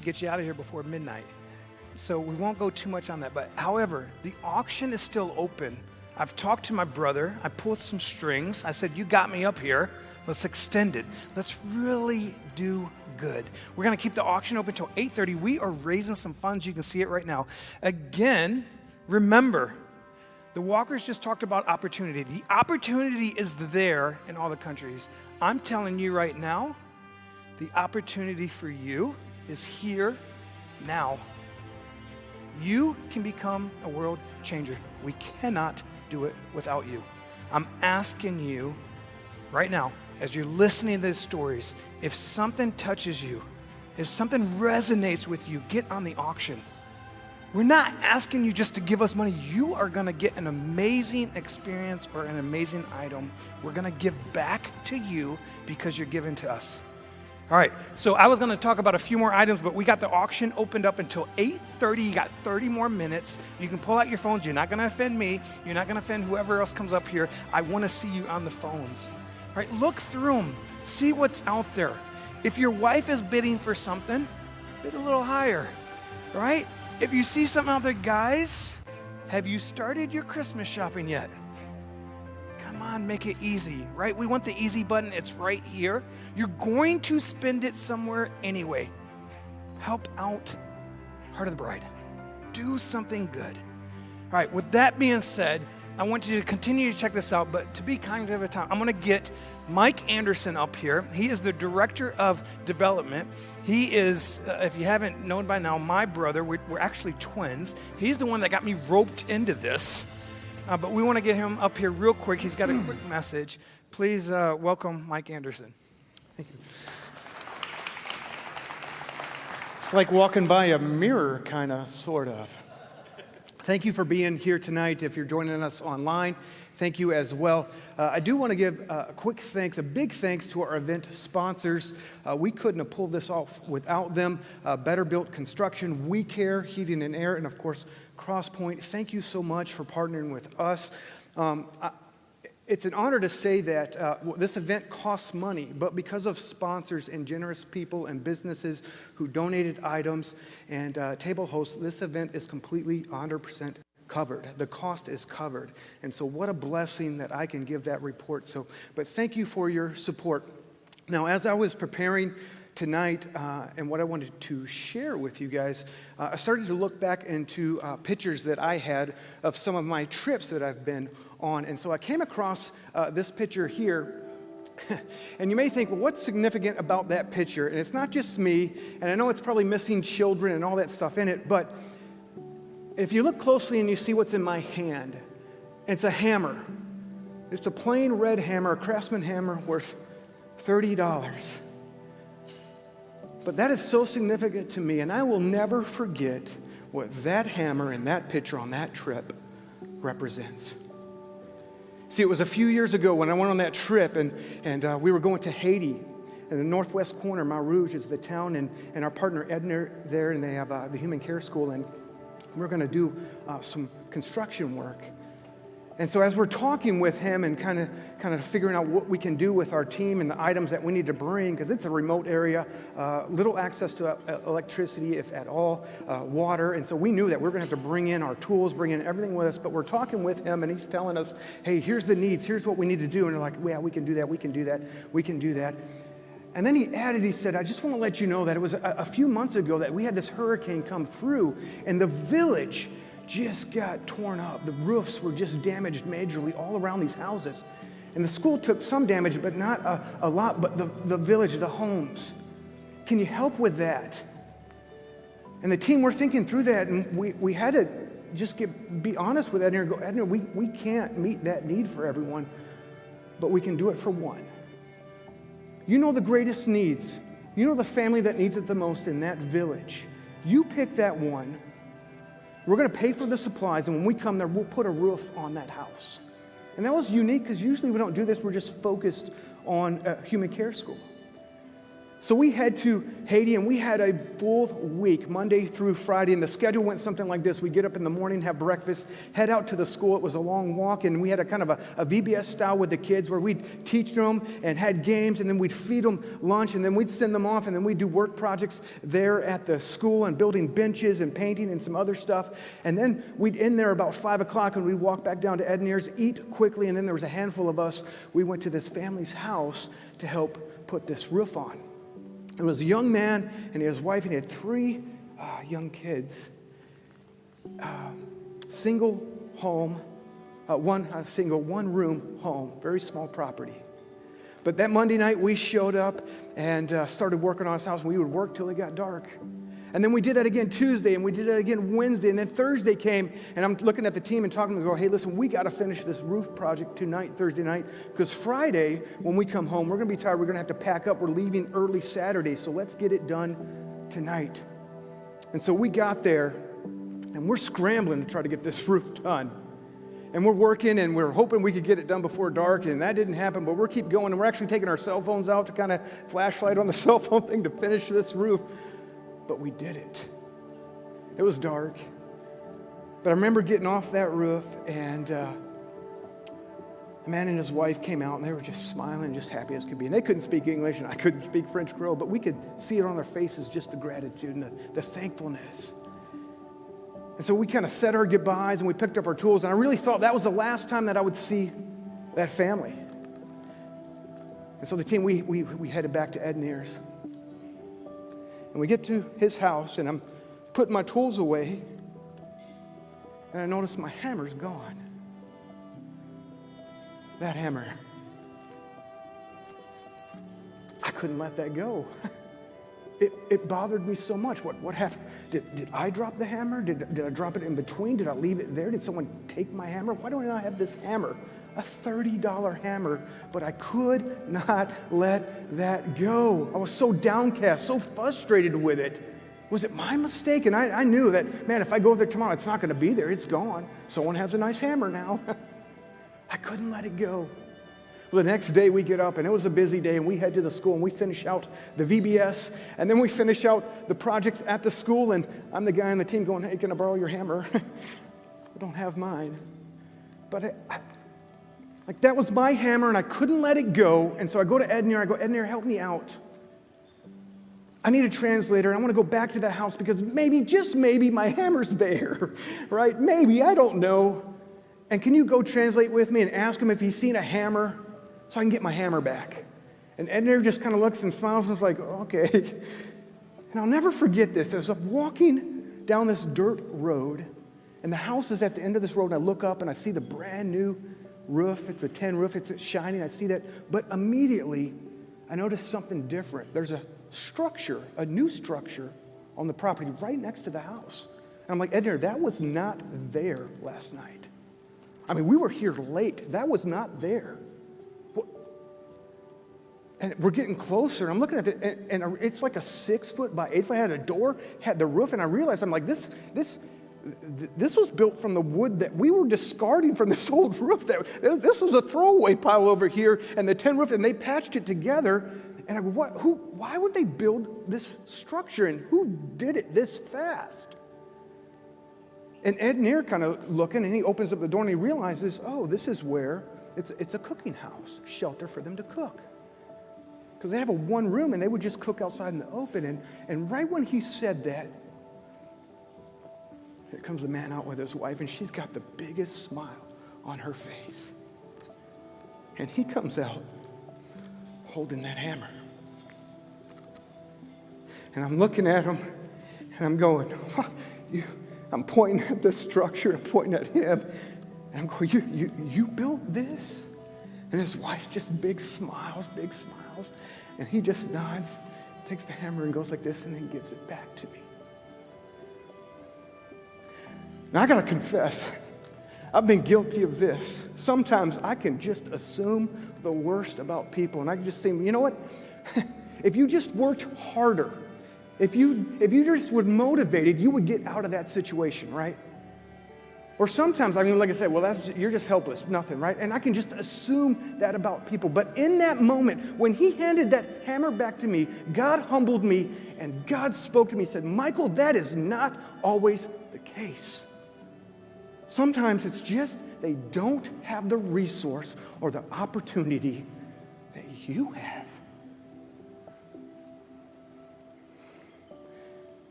get you out of here before midnight. So we won't go too much on that. But however, the auction is still open. I've talked to my brother. I pulled some strings. I said, you got me up here. Let's extend it. Let's really do good. We're going to keep the auction open until 8:30. We are raising some funds. You can see it right now. Again, remember, the walkers just talked about opportunity. The opportunity is there in all the countries. I'm telling you right now, the opportunity for you is here now. You can become a world changer. We cannot do it without you. I'm asking you right now, as you're listening to these stories, if something touches you, if something resonates with you, get on the auction. We're not asking you just to give us money. You are going to get an amazing experience or an amazing item. We're going to give back to you because you're giving to us. All right, so I was going to talk about a few more items, but we got the auction opened up until 8:30. You got 30 more minutes. You can pull out your phones. You're not going to offend me. You're not going to offend whoever else comes up here. I want to see you on the phones. All right, look through them. See what's out there. If your wife is bidding for something, bid a little higher, right? If you see something out there, guys, have you started your Christmas shopping yet? Come on, make it easy, right? We want the easy button. It's right here. You're going to spend it somewhere anyway. Help out Heart of the Bride. Do something good. All right, with that being said, I want you to continue to check this out, but to be cognitive of time, I'm going to get Mike Anderson up here. He is the Director of Development. He is, if you haven't known by now, my brother. We're actually twins. He's the one that got me roped into this. But we want to get him up here real quick. He's got a quick message. Please welcome Mike Anderson. Thank you. It's like walking by a mirror, kind of, sort of. Thank you for being here tonight. If you're joining us online, thank you as well. I do want to give a quick thanks, a big thanks to our event sponsors. We couldn't have pulled this off without them. Better Built Construction, We Care, Heating and Air, and of course, Crosspoint. Thank you so much for partnering with us. It's an honor to say that this event costs money, but because of sponsors and generous people and businesses who donated items and table hosts, this event is completely 100% covered. The cost is covered. And so what a blessing that I can give that report. But thank you for your support. Now, as I was preparing tonight and what I wanted to share with you guys, I started to look back into pictures that I had of some of my trips that I've been on. And so I came across this picture here. And you may think, well, what's significant about that picture? And it's not just me, and I know it's probably missing children and all that stuff in it, but if you look closely and you see what's in my hand, it's a hammer. It's a plain red hammer, a Craftsman hammer worth $30. But that is so significant to me, and I will never forget what that hammer and that picture on that trip represents. See, it was a few years ago when I went on that trip, and we were going to Haiti. In the northwest corner, Marouge is the town, and our partner Edna there, and they have the Human Care School, and we're going to do some construction work. And so as we're talking with him and kind of figuring out what we can do with our team and the items that we need to bring, because it's a remote area, little access to electricity, if at all, water. And so we knew that we were going to have to bring in our tools, bring in everything with us. But we're talking with him, and he's telling us, hey, here's the needs. Here's what we need to do. And they're like, yeah, we can do that. We can do that. We can do that. And then he said, I just want to let you know that it was a few months ago that we had this hurricane come through, and the village just got torn up. The roofs were just damaged majorly all around these houses. And the school took some damage, but not a lot, but the village, the homes. Can you help with that? And the team were thinking through that, and we had to just be honest with Edna and go, Edna, we can't meet that need for everyone, but we can do it for one. You know the greatest needs. You know the family that needs it the most in that village. You pick that one. We're going to pay for the supplies, and when we come there, we'll put a roof on that house. And that was unique because usually we don't do this. We're just focused on Human Care School. So we head to Haiti, and we had a full week, Monday through Friday, and the schedule went something like this. We get up in the morning, have breakfast, head out to the school. It was a long walk, and we had a kind of a VBS style with the kids where we'd teach them and had games, and then we'd feed them lunch, and then we'd send them off, and then we'd do work projects there at the school and building benches and painting and some other stuff. And then we'd end there about 5 o'clock, and we'd walk back down to Ednier's, eat quickly, and then there was a handful of us. We went to this family's house to help put this roof on. It was a young man and his wife, and he had 3 young kids. Single home, one room home, very small property. But that Monday night we showed up and started working on his house, and we would work till it got dark. And then we did that again Tuesday, and we did that again Wednesday, and then Thursday came, and I'm looking at the team and talking to them and go, hey, listen, we got to finish this roof project tonight, Thursday night, because Friday, when we come home, we're going to be tired. We're going to have to pack up. We're leaving early Saturday, so let's get it done tonight. And so we got there, and we're scrambling to try to get this roof done. And we're working, and we're hoping we could get it done before dark, and that didn't happen, but we're keep going, and we're actually taking our cell phones out to kind of flashlight on the cell phone thing to finish this roof. But we did it. It was dark. But I remember getting off that roof, and a man and his wife came out, and they were just smiling, just happy as could be. And they couldn't speak English, and I couldn't speak French Creole, but we could see it on their faces, just the gratitude and the thankfulness. And so we kind of said our goodbyes, and we picked up our tools, and I really thought that was the last time that I would see that family. And so the team, we headed back to Ednier's. And we get to his house, and I'm putting my tools away, and I notice my hammer's gone. That hammer. I couldn't let that go. It bothered me so much. What happened? Did I drop the hammer? Did I drop it in between? Did I leave it there? Did someone take my hammer? Why don't I have this hammer? A $30 hammer, but I could not let that go. I was so downcast, so frustrated with it. Was it my mistake? And I knew that, man, if I go there tomorrow, it's not going to be there. It's gone. Someone has a nice hammer now. I couldn't let it go. Well, the next day we get up, and it was a busy day, and we head to the school, and we finish out the VBS, and then we finish out the projects at the school, and I'm the guy on the team going, hey, can I borrow your hammer? I don't have mine. But like that was my hammer, and I couldn't let it go, and so I go to Ednier, help me out. I need a translator. I want to go back to the house because maybe, just maybe, my hammer's there, right? Maybe, I don't know. And can you go translate with me and ask him if he's seen a hammer so I can get my hammer back? And Edner just kind of looks and smiles and is like, okay. And I'll never forget this. As I'm walking down this dirt road, and the house is at the end of this road, and I look up and I see the brand new roof. It's a tin roof. It's shining. I see that. But immediately, I notice something different. There's a structure, a new structure on the property right next to the house. And I'm like, Edner, that was not there last night. I mean, we were here late. That was not there. And we're getting closer. I'm looking at it, and it's like a 6 foot by 8 foot. It had a door, had the roof, and I realized, I'm like, this was built from the wood that we were discarding from this old roof. This was a throwaway pile over here, and the tin roof, and they patched it together. And I go, why would they build this structure, and who did it this fast? And Ed Neer kind of looking, and he opens up the door, and he realizes, oh, this is where it's a cooking house, shelter for them to cook. Because they have a one room, and they would just cook outside in the open. And right when he said that, here comes the man out with his wife, and she's got the biggest smile on her face. And he comes out holding that hammer. And I'm looking at him, and I'm going, I'm pointing at the structure, I'm pointing at him, and I'm going, you built this? And his wife just big smiles, and he just nods, takes the hammer and goes like this, and then gives it back to me. Now, I got to confess, I've been guilty of this. Sometimes I can just assume the worst about people, and I can just say, you know what? If you just worked harder, if you just were motivated, you would get out of that situation, right? Or sometimes, I mean, like I said, well, you're just helpless, nothing, right? And I can just assume that about people. But in that moment, when he handed that hammer back to me, God humbled me, and God spoke to me and said, Michael, that is not always the case. Sometimes it's just they don't have the resource or the opportunity that you have.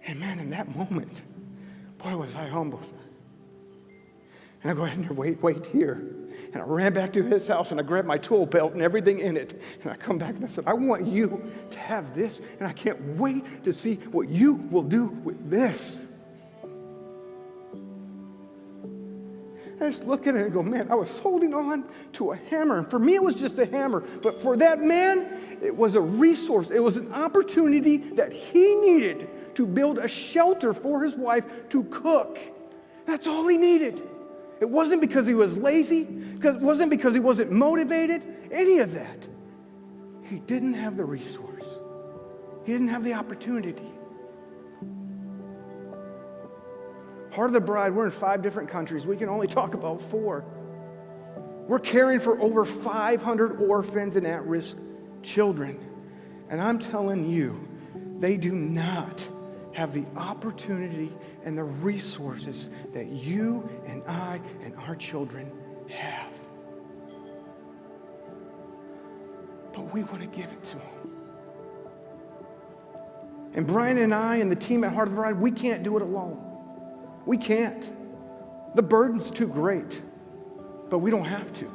And man, in that moment, boy, was I humbled. And I go ahead and wait here. And I ran back to his house, and I grabbed my tool belt and everything in it. And I come back and I said, I want you to have this, and I can't wait to see what you will do with this. I just look at it and go, man, I was holding on to a hammer. And for me, it was just a hammer. But for that man, it was a resource. It was an opportunity that he needed to build a shelter for his wife to cook. That's all he needed. It wasn't because he was lazy. It wasn't because he wasn't motivated. Any of that. He didn't have the resource. He didn't have the opportunity. Heart of the Bride, we're in 5 different countries. We can only talk about 4. We're caring for over 500 orphans and at-risk children. And I'm telling you, they do not have the opportunity and the resources that you and I and our children have. But we want to give it to them. And Brian and I and the team at Heart of the Bride, we can't do it alone. We can't. The burden's too great, but we don't have to.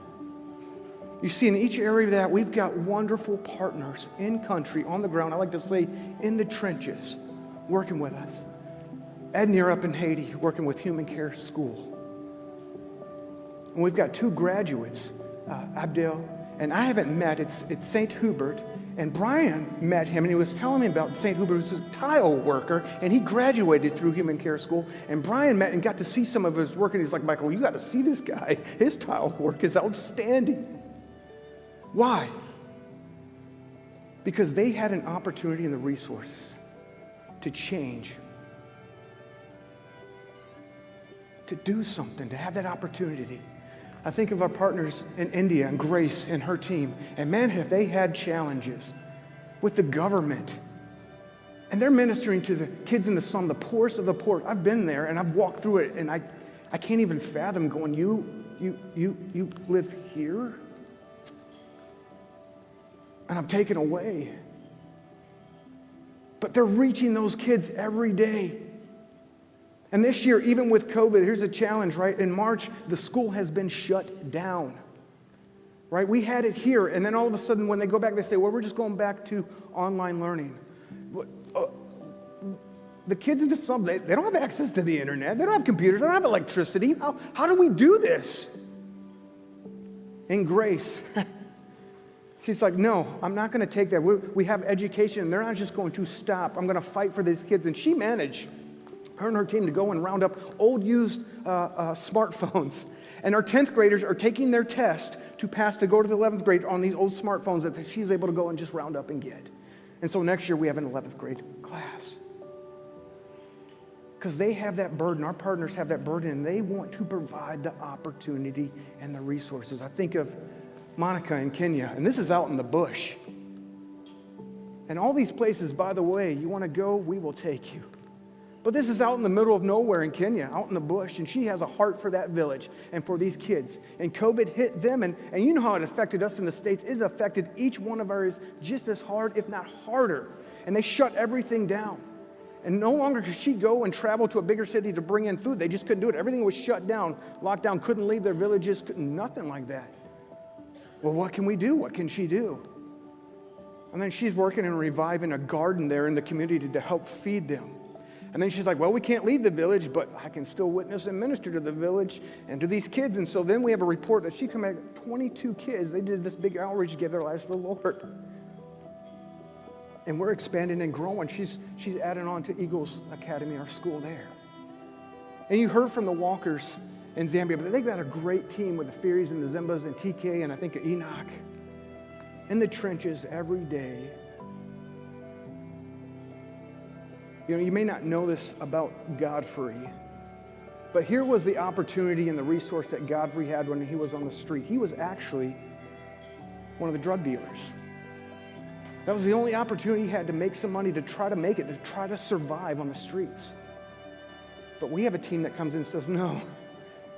You see, in each area of that, we've got wonderful partners in country, on the ground, I like to say in the trenches, working with us. Ed Neer up in Haiti, working with Human Care School. And we've got 2 graduates, Abdel, and I haven't met, it's St. Hubert. And Brian met him, and he was telling me about St. Hubert, who's a tile worker, and he graduated through Human Care School. And Brian met and got to see some of his work, and he's like, Michael, you got to see this guy. His tile work is outstanding. Why? Because they had an opportunity and the resources to change, to do something, to have that opportunity. I think of our partners in India and Grace and her team. And man, have they had challenges with the government. And they're ministering to the kids in the slum, the poorest of the poor. I've been there and I've walked through it, and I can't even fathom going, you live here? And I'm taken away. But they're reaching those kids every day. And this year, even with COVID, here's a challenge, right? In March, the school has been shut down, right? We had it here, and then all of a sudden, when they go back, they say, well, we're just going back to online learning. The kids in the sub, they don't have access to the internet. They don't have computers. They don't have electricity. How do we do this? And Grace, she's like, no, I'm not going to take that. We have education. They're not just going to stop. I'm going to fight for these kids. And she managed, her and her team, to go and round up old used smartphones. And our 10th graders are taking their test to pass to go to the 11th grade on these old smartphones that she's able to go and just round up and get. And so next year we have an 11th grade class. Because they have that burden, our partners have that burden, and they want to provide the opportunity and the resources. I think of Monica in Kenya, and this is out in the bush. And all these places, by the way, you want to go, we will take you. But this is out in the middle of nowhere in Kenya, out in the bush, and she has a heart for that village and for these kids. And COVID hit them, and you know how it affected us in the States. It affected each one of ours just as hard, if not harder. And they shut everything down. And no longer could she go and travel to a bigger city to bring in food. They just couldn't do it. Everything was shut down, locked down, couldn't leave their villages, nothing like that. Well, what can we do? What can she do? And then she's working and reviving a garden there in the community to help feed them. And then she's like, well, we can't leave the village, but I can still witness and minister to the village and to these kids. And so then we have a report that she came back, 22 kids. They did this big outreach to give their lives to the Lord. And we're expanding and growing. She's adding on to Eagles Academy, our school there. And you heard from the Walkers in Zambia, but they've got a great team with the Furies and the Zimbas and TK and I think Enoch in the trenches every day. You know, you may not know this about Godfrey, but here was the opportunity and the resource that Godfrey had when he was on the street. He was actually one of the drug dealers. That was the only opportunity he had to make some money, to try to make it, to try to survive on the streets. But we have a team that comes in and says, no,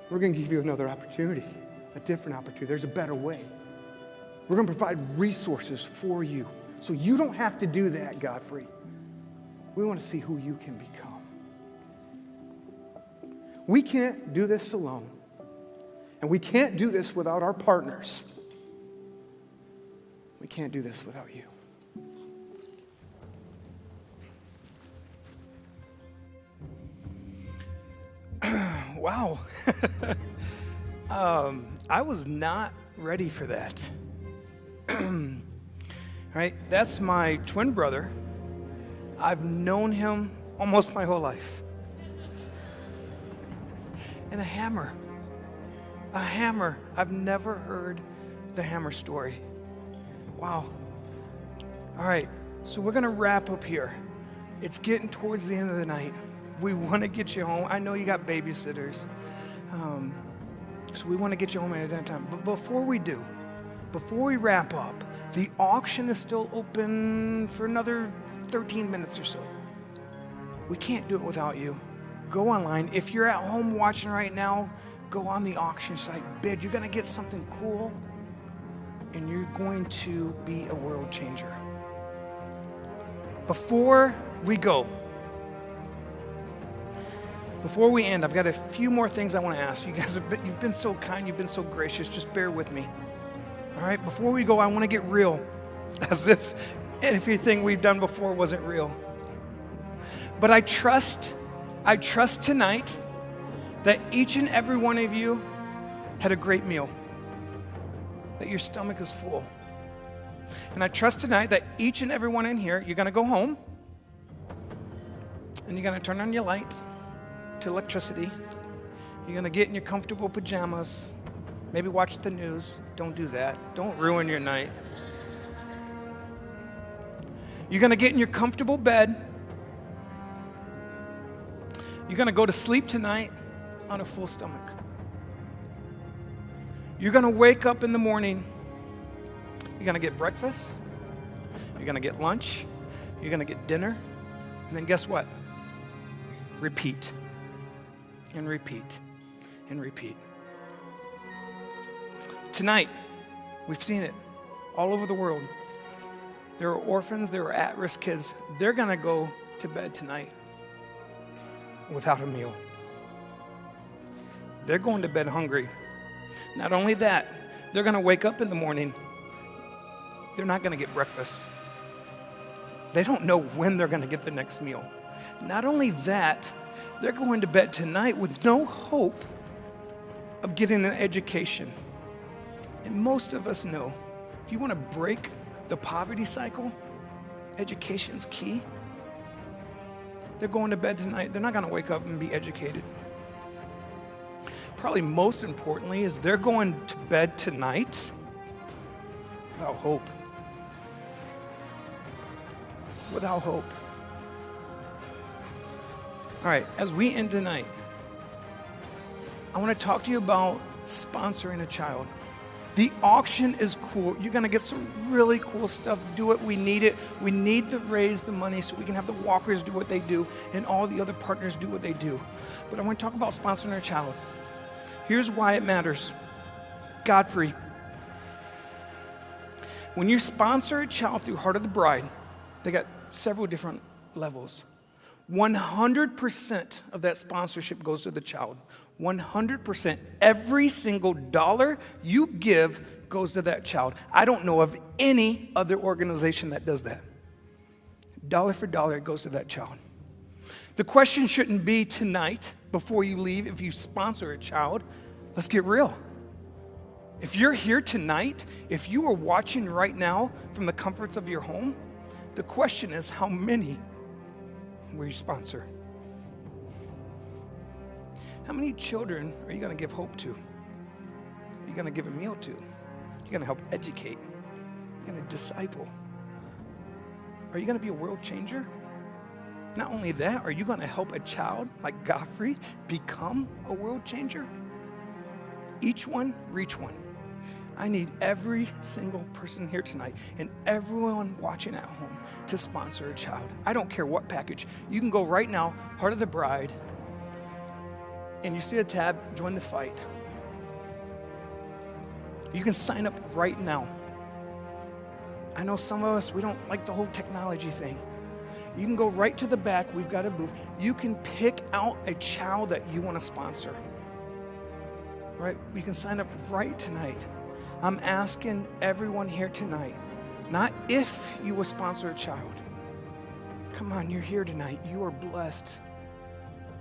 we're going to give you another opportunity, a different opportunity. There's a better way. We're going to provide resources for you so you don't have to do that, Godfrey. We want to see who you can become. We can't do this alone, and we can't do this without our partners. We can't do this without you. Wow. I was not ready for that. Right? That's my twin brother. I've known him almost my whole life. And a hammer. A hammer. I've never heard the hammer story. Wow. All right, so we're going to wrap up here. It's getting towards the end of the night. We want to get you home. I know you got babysitters. So we want to get you home at that time. But before we do, before we wrap up, the auction is still open for another 13 minutes or so. We can't do it without you. Go online. If you're at home watching right now, go on the auction site, bid. You're going to get something cool, and you're going to be a world changer. Before we go, before we end, I've got a few more things I want to ask. You guys you've been so kind, you've been so gracious. Just bear with me. All right, before we go, I want to get real, as if anything we've done before wasn't real. But I trust tonight that each and every one of you had a great meal, that your stomach is full. And I trust tonight that each and every one in here, you're going to go home, and you're going to turn on your lights to electricity. You're going to get in your comfortable pajamas, maybe watch the news. Don't do that. Don't ruin your night. You're going to get in your comfortable bed. You're going to go to sleep tonight on a full stomach. You're going to wake up in the morning. You're going to get breakfast. You're going to get lunch. You're going to get dinner. And then guess what? Repeat. And repeat. And repeat. Tonight, we've seen it all over the world. There are orphans, there are at-risk kids. They're gonna go to bed tonight without a meal. They're going to bed hungry. Not only that, they're gonna wake up in the morning. They're not gonna get breakfast. They don't know when they're gonna get the next meal. Not only that, they're going to bed tonight with no hope of getting an education. And most of us know, if you want to break the poverty cycle, education's key. They're going to bed tonight. They're not going to wake up and be educated. Probably most importantly is they're going to bed tonight without hope. Without hope. All right, as we end tonight, I want to talk to you about sponsoring a child. The auction is cool. You're going to get some really cool stuff. Do it. We need it. We need to raise the money so we can have the Walkers do what they do and all the other partners do what they do. But I want to talk about sponsoring a child. Here's why it matters. Godfrey. When you sponsor a child through Heart of the Bride, they got several different levels. 100% of that sponsorship goes to the child. 100%. Every single dollar you give goes to that child. I don't know of any other organization that does that. Dollar for dollar, it goes to that child. The question shouldn't be tonight, before you leave, if you sponsor a child, let's get real. If you're here tonight, if you are watching right now from the comforts of your home, the question is, how many will you sponsor? How many children are you going to give hope to? Are you going to give a meal to? You're going to help educate. You're going to disciple. Are you going to be a world changer? Not only that, are you going to help a child like Godfrey become a world changer? Each one, reach one. I need every single person here tonight and everyone watching at home to sponsor a child. I don't care what package. You can go right now, Heart of the Bride, and you see a tab, join the fight. You can sign up right now. I know some of us, we don't like the whole technology thing. You can go right to the back, we've got a booth. You can pick out a child that you want to sponsor. Right? You can sign up right tonight. I'm asking everyone here tonight, not if you will sponsor a child. Come on, you're here tonight. You are blessed.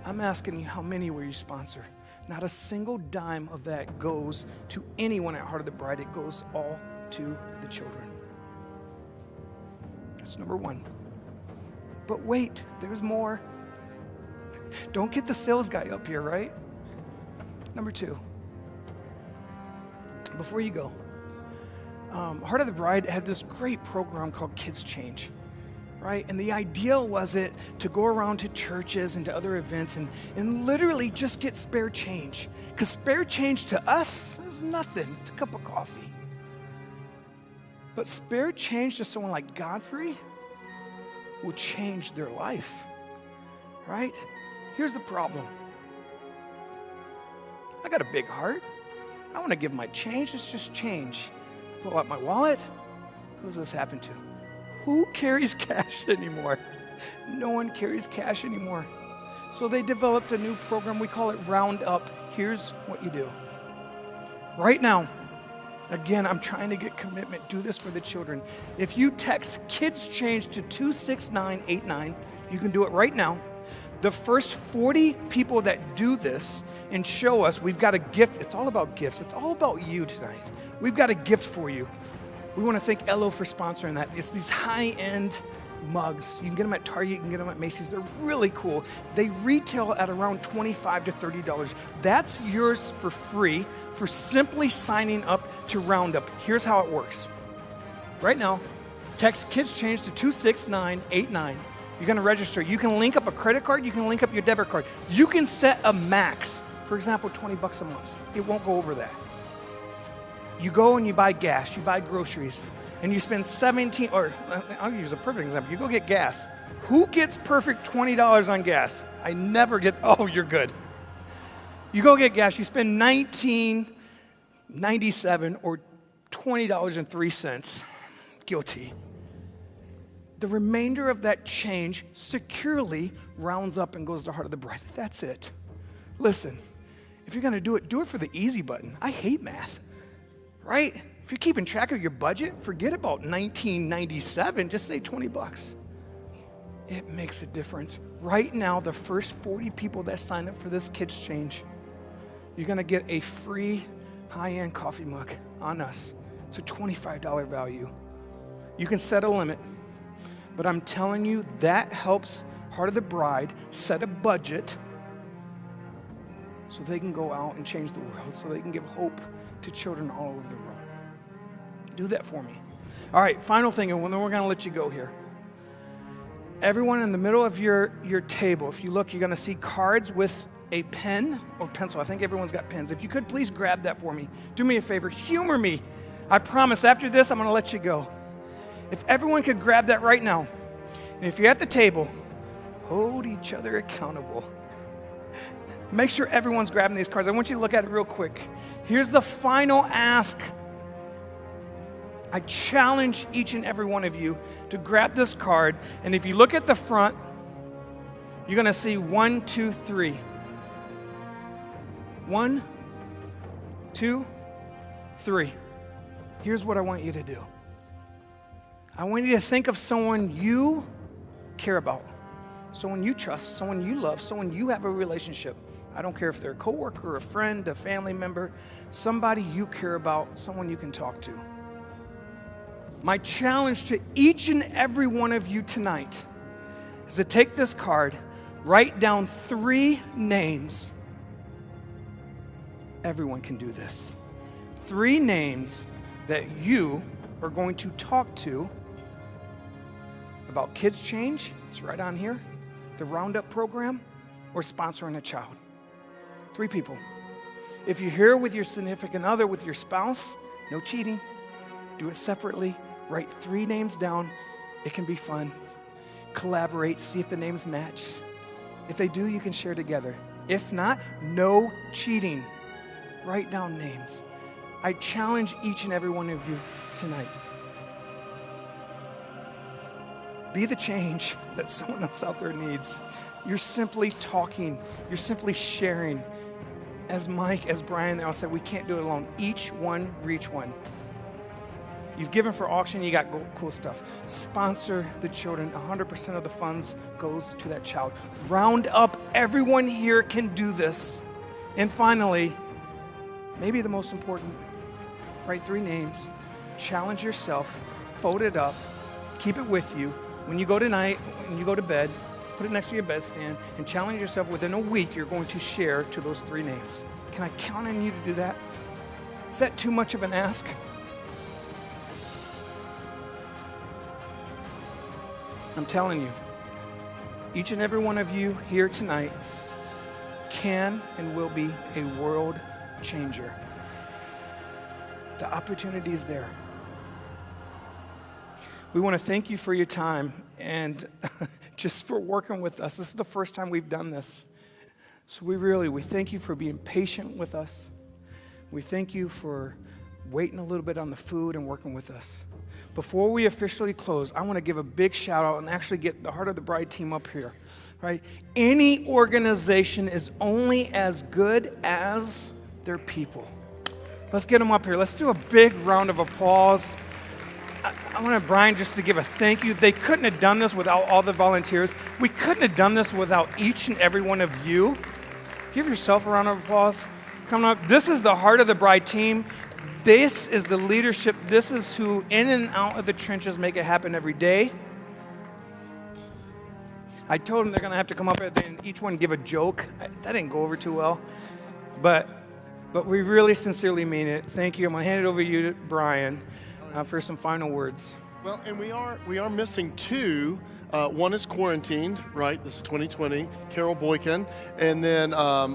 I'm asking you, how many will you sponsor? Not a single dime of that goes to anyone at Heart of the Bride. It goes all to the children. That's number one. But wait, there's more. Don't get the sales guy up here, right? Number two. Before you go, Heart of the Bride had this great program called Kids Change. Right? And the idea was it to go around to churches and to other events and literally just get spare change. Because spare change to us is nothing. It's a cup of coffee. But spare change to someone like Godfrey will change their life. Right? Here's the problem. I got a big heart. I want to give my change. It's just change. Pull out my wallet. Who does this happen to? Who carries cash anymore? No one carries cash anymore. So they developed a new program. We call it Round Up. Here's what you do. Right now, again, I'm trying to get commitment. Do this for the children. If you text Kids Change to 26989, you can do it right now. The first 40 people that do this and show us, we've got a gift. It's all about gifts. It's all about you tonight. We've got a gift for you. We want to thank Elo for sponsoring that. It's these high-end mugs. You can get them at Target, you can get them at Macy's. They're really cool. They retail at around $25 to $30. That's yours for free for simply signing up to Roundup. Here's how it works. Right now, text Kids Change to 26989. You're going to register. You can link up a credit card. You can link up your debit card. You can set a max. For example, $20 a month. It won't go over that. You go and you buy gas, you buy groceries, and you spend I'll use a perfect example. You go get gas. Who gets perfect $20 on gas? I never get, oh, you're good. You go get gas, you spend $19.97 or $20.03. Guilty. the remainder of that change securely rounds up and goes to the heart of the bride. That's it. Listen, if you're going to do it for the easy button. I hate math, right? If you're keeping track of your budget, forget about 1997. Just say 20 bucks. It makes a difference. Right now, the first 40 people that sign up for this kids change, you're going to get a free high-end coffee mug on us. It's a $25 value. You can set a limit, but I'm telling you, that helps Heart of the Bride set a budget so they can go out and change the world, so they can give hope to children all over the world. Do that for me. All right, final thing, and then we're going to let you go here. Everyone in the middle of your table, if you look, you're going to see cards with a pen or pencil. I think everyone's got pens. If you could, please grab that for me. Do me a favor. Humor me. I promise after this, I'm going to let you go. If everyone could grab that right now, and if you're at the table, hold each other accountable. Make sure everyone's grabbing these cards. I want you to look at it real quick. Here's the final ask. I challenge each and every one of you to grab this card, and if you look at the front, you're going to see 1, 2, 3. 1, 2, 3. Here's what I want you to do. I want you to think of someone you care about, someone you trust, someone you love, someone you have a relationship. I don't care if they're a coworker, a friend, a family member, somebody you care about, someone you can talk to. My challenge to each and every one of you tonight is to take this card, write down 3 names. Everyone can do this. 3 names that you are going to talk to about Kids Change, it's right on here, the Roundup program, or sponsoring a child. 3 people. If you're here with your significant other, with your spouse, no cheating. Do it separately. Write 3 names down. It can be fun. Collaborate, see if the names match. If they do, you can share together. If not, no cheating. Write down names. I challenge each and every one of you tonight. Be the change that someone else out there needs. You're simply talking. You're simply sharing. As Mike, as Brian, they all said, we can't do it alone. Each one, reach one. You've given for auction, you got cool stuff. Sponsor the children. 100% of the funds goes to that child. Round up. Everyone here can do this. And finally, maybe the most important, write 3 names. Challenge yourself. Fold it up. Keep it with you. When you go tonight, when you go to bed, put it next to your bedstand and challenge yourself within a week, you're going to share to those 3 names. Can I count on you to do that? Is that too much of an ask? I'm telling you, each and every one of you here tonight can and will be a world changer. The opportunity is there. We want to thank you for your time and just for working with us. This is the first time we've done this. So we thank you for being patient with us. We thank you for waiting a little bit on the food and working with us. Before we officially close, I want to give a big shout out and actually get the Heart of the Bride team up here, right? Any organization is only as good as their people. Let's get them up here. Let's do a big round of applause. I want Brian just to give a thank you. They couldn't have done this without all the volunteers. We couldn't have done this without each and every one of you. Give yourself a round of applause. Come up. This is the Heart of the Bride team. This is the leadership. This is who, in and out of the trenches, make it happen every day. I told them they're going to have to come up and each one give a joke. That didn't go over too well. But we really sincerely mean it. Thank you. I'm going to hand it over to you, Brian, for some final words. Well, and we are missing 2. One is quarantined, right? This is 2020, Carol Boykin. And then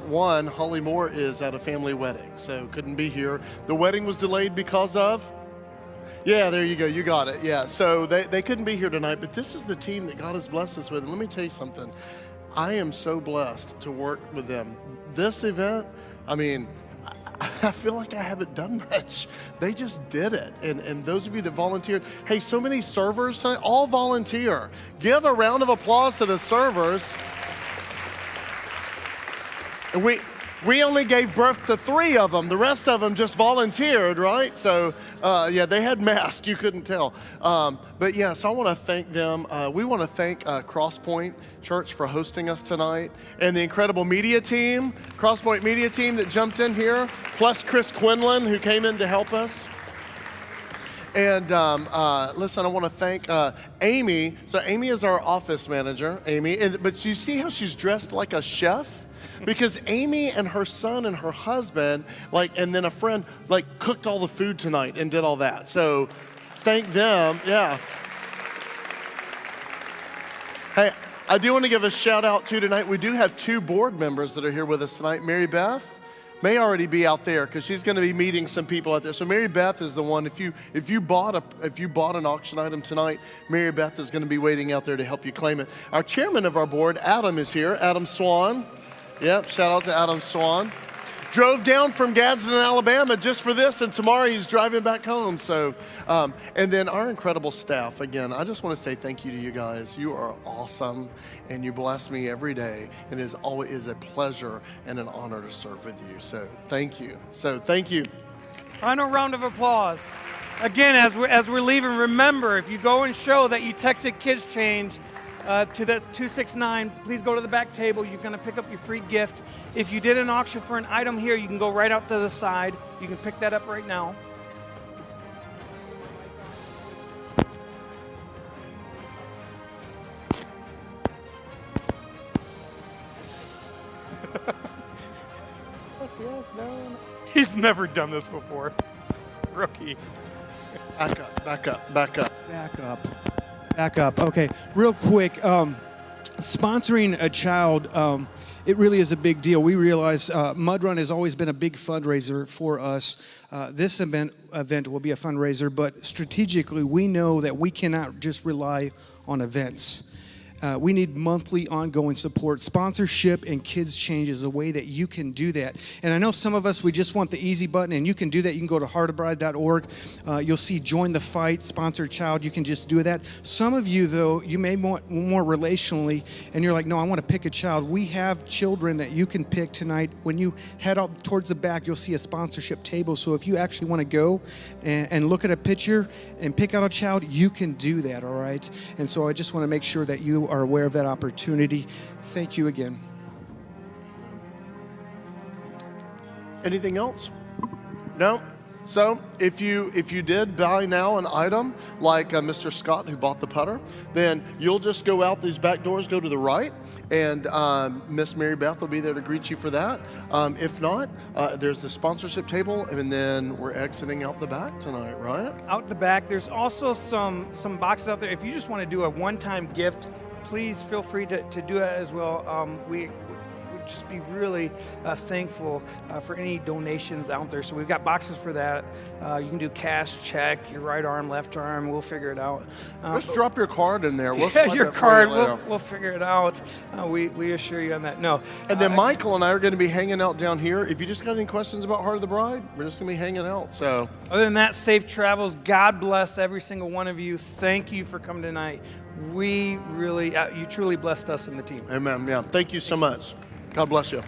one, Holly Moore, is at a family wedding, so couldn't be here. The wedding was delayed because of? Yeah, there you go. You got it. Yeah, so they couldn't be here tonight, but this is the team that God has blessed us with. And let me tell you something. I am so blessed to work with them. This event, I mean, I feel like I haven't done much. They just did it. And those of you that volunteered, hey, so many servers tonight, all volunteer. Give a round of applause to the servers. And we only gave birth to 3 of them. The rest of them just volunteered, right? So, yeah, they had masks. You couldn't tell. But, yeah, so I want to thank them. We want to thank Crosspoint Church for hosting us tonight and the incredible media team, Crosspoint media team that jumped in here, plus Chris Quinlan, who came in to help us. And listen, I want to thank Amy. So Amy is our office manager, Amy. But you see how she's dressed like a chef? Because Amy and her son and her husband, and then a friend, cooked all the food tonight and did all that. So thank them, yeah. Hey, I do want to give a shout out to tonight. We do have 2 board members that are here with us tonight. Mary Beth may already be out there because she's going to be meeting some people out there. So Mary Beth is the one. If you bought an auction item tonight, Mary Beth is going to be waiting out there to help you claim it. Our chairman of our board, Adam, is here. Adam Swan. Yep, shout out to Adam Swan. Drove down from Gadsden, Alabama just for this, and tomorrow he's driving back home. So, and then our incredible staff. Again, I just want to say thank you to you guys. You are awesome, and you bless me every day, and it is always a pleasure and an honor to serve with you. So, thank you. Final round of applause. Again, as we're leaving, remember, if you go and show that you texted Kids Change to the 269, please go to the back table. You're going to pick up your free gift. If you did an auction for an item here, you can go right out to the side. You can pick that up right now. Yes, no. He's never done this before. Rookie. Back up. Okay, real quick. Sponsoring a child, it really is a big deal. We realize Mud Run has always been a big fundraiser for us. This event will be a fundraiser, but strategically, we know that we cannot just rely on events. We need monthly ongoing support. Sponsorship and Kids Change is a way that you can do that. And I know some of us, we just want the easy button, and you can do that. You can go to heartofbride.org. You'll see Join the Fight, Sponsor a Child. You can just do that. Some of you, though, you may want more relationally, and you're like, no, I want to pick a child. We have children that you can pick tonight. When you head out towards the back, you'll see a sponsorship table. So if you actually want to go and look at a picture and pick out a child, you can do that, all right? And so I just want to make sure that you are aware of that opportunity. Thank you again. Anything else? No? So if you did buy now an item like Mr. Scott who bought the putter, then you'll just go out these back doors, go to the right, and Miss Mary Beth will be there to greet you for that. If not, there's the sponsorship table, and then we're exiting out the back tonight, right? Out the back, there's also some boxes out there. If you just want to do a one-time gift, please feel free to do that as well. We would just be really thankful for any donations out there. So we've got boxes for that. You can do cash, check, your right arm, left arm. We'll figure it out. Just drop your card in there. We'll Yeah, your that for you card. later. We'll figure it out. We assure you on that. No. And then Michael and I are going to be hanging out down here. If you just got any questions about Heart of the Bride, we're just going to be hanging out. So Other than that, safe travels. God bless every single one of you. Thank you for coming tonight. We really, you truly blessed us and the team. amen. Yeah. Thank you so much. God bless you.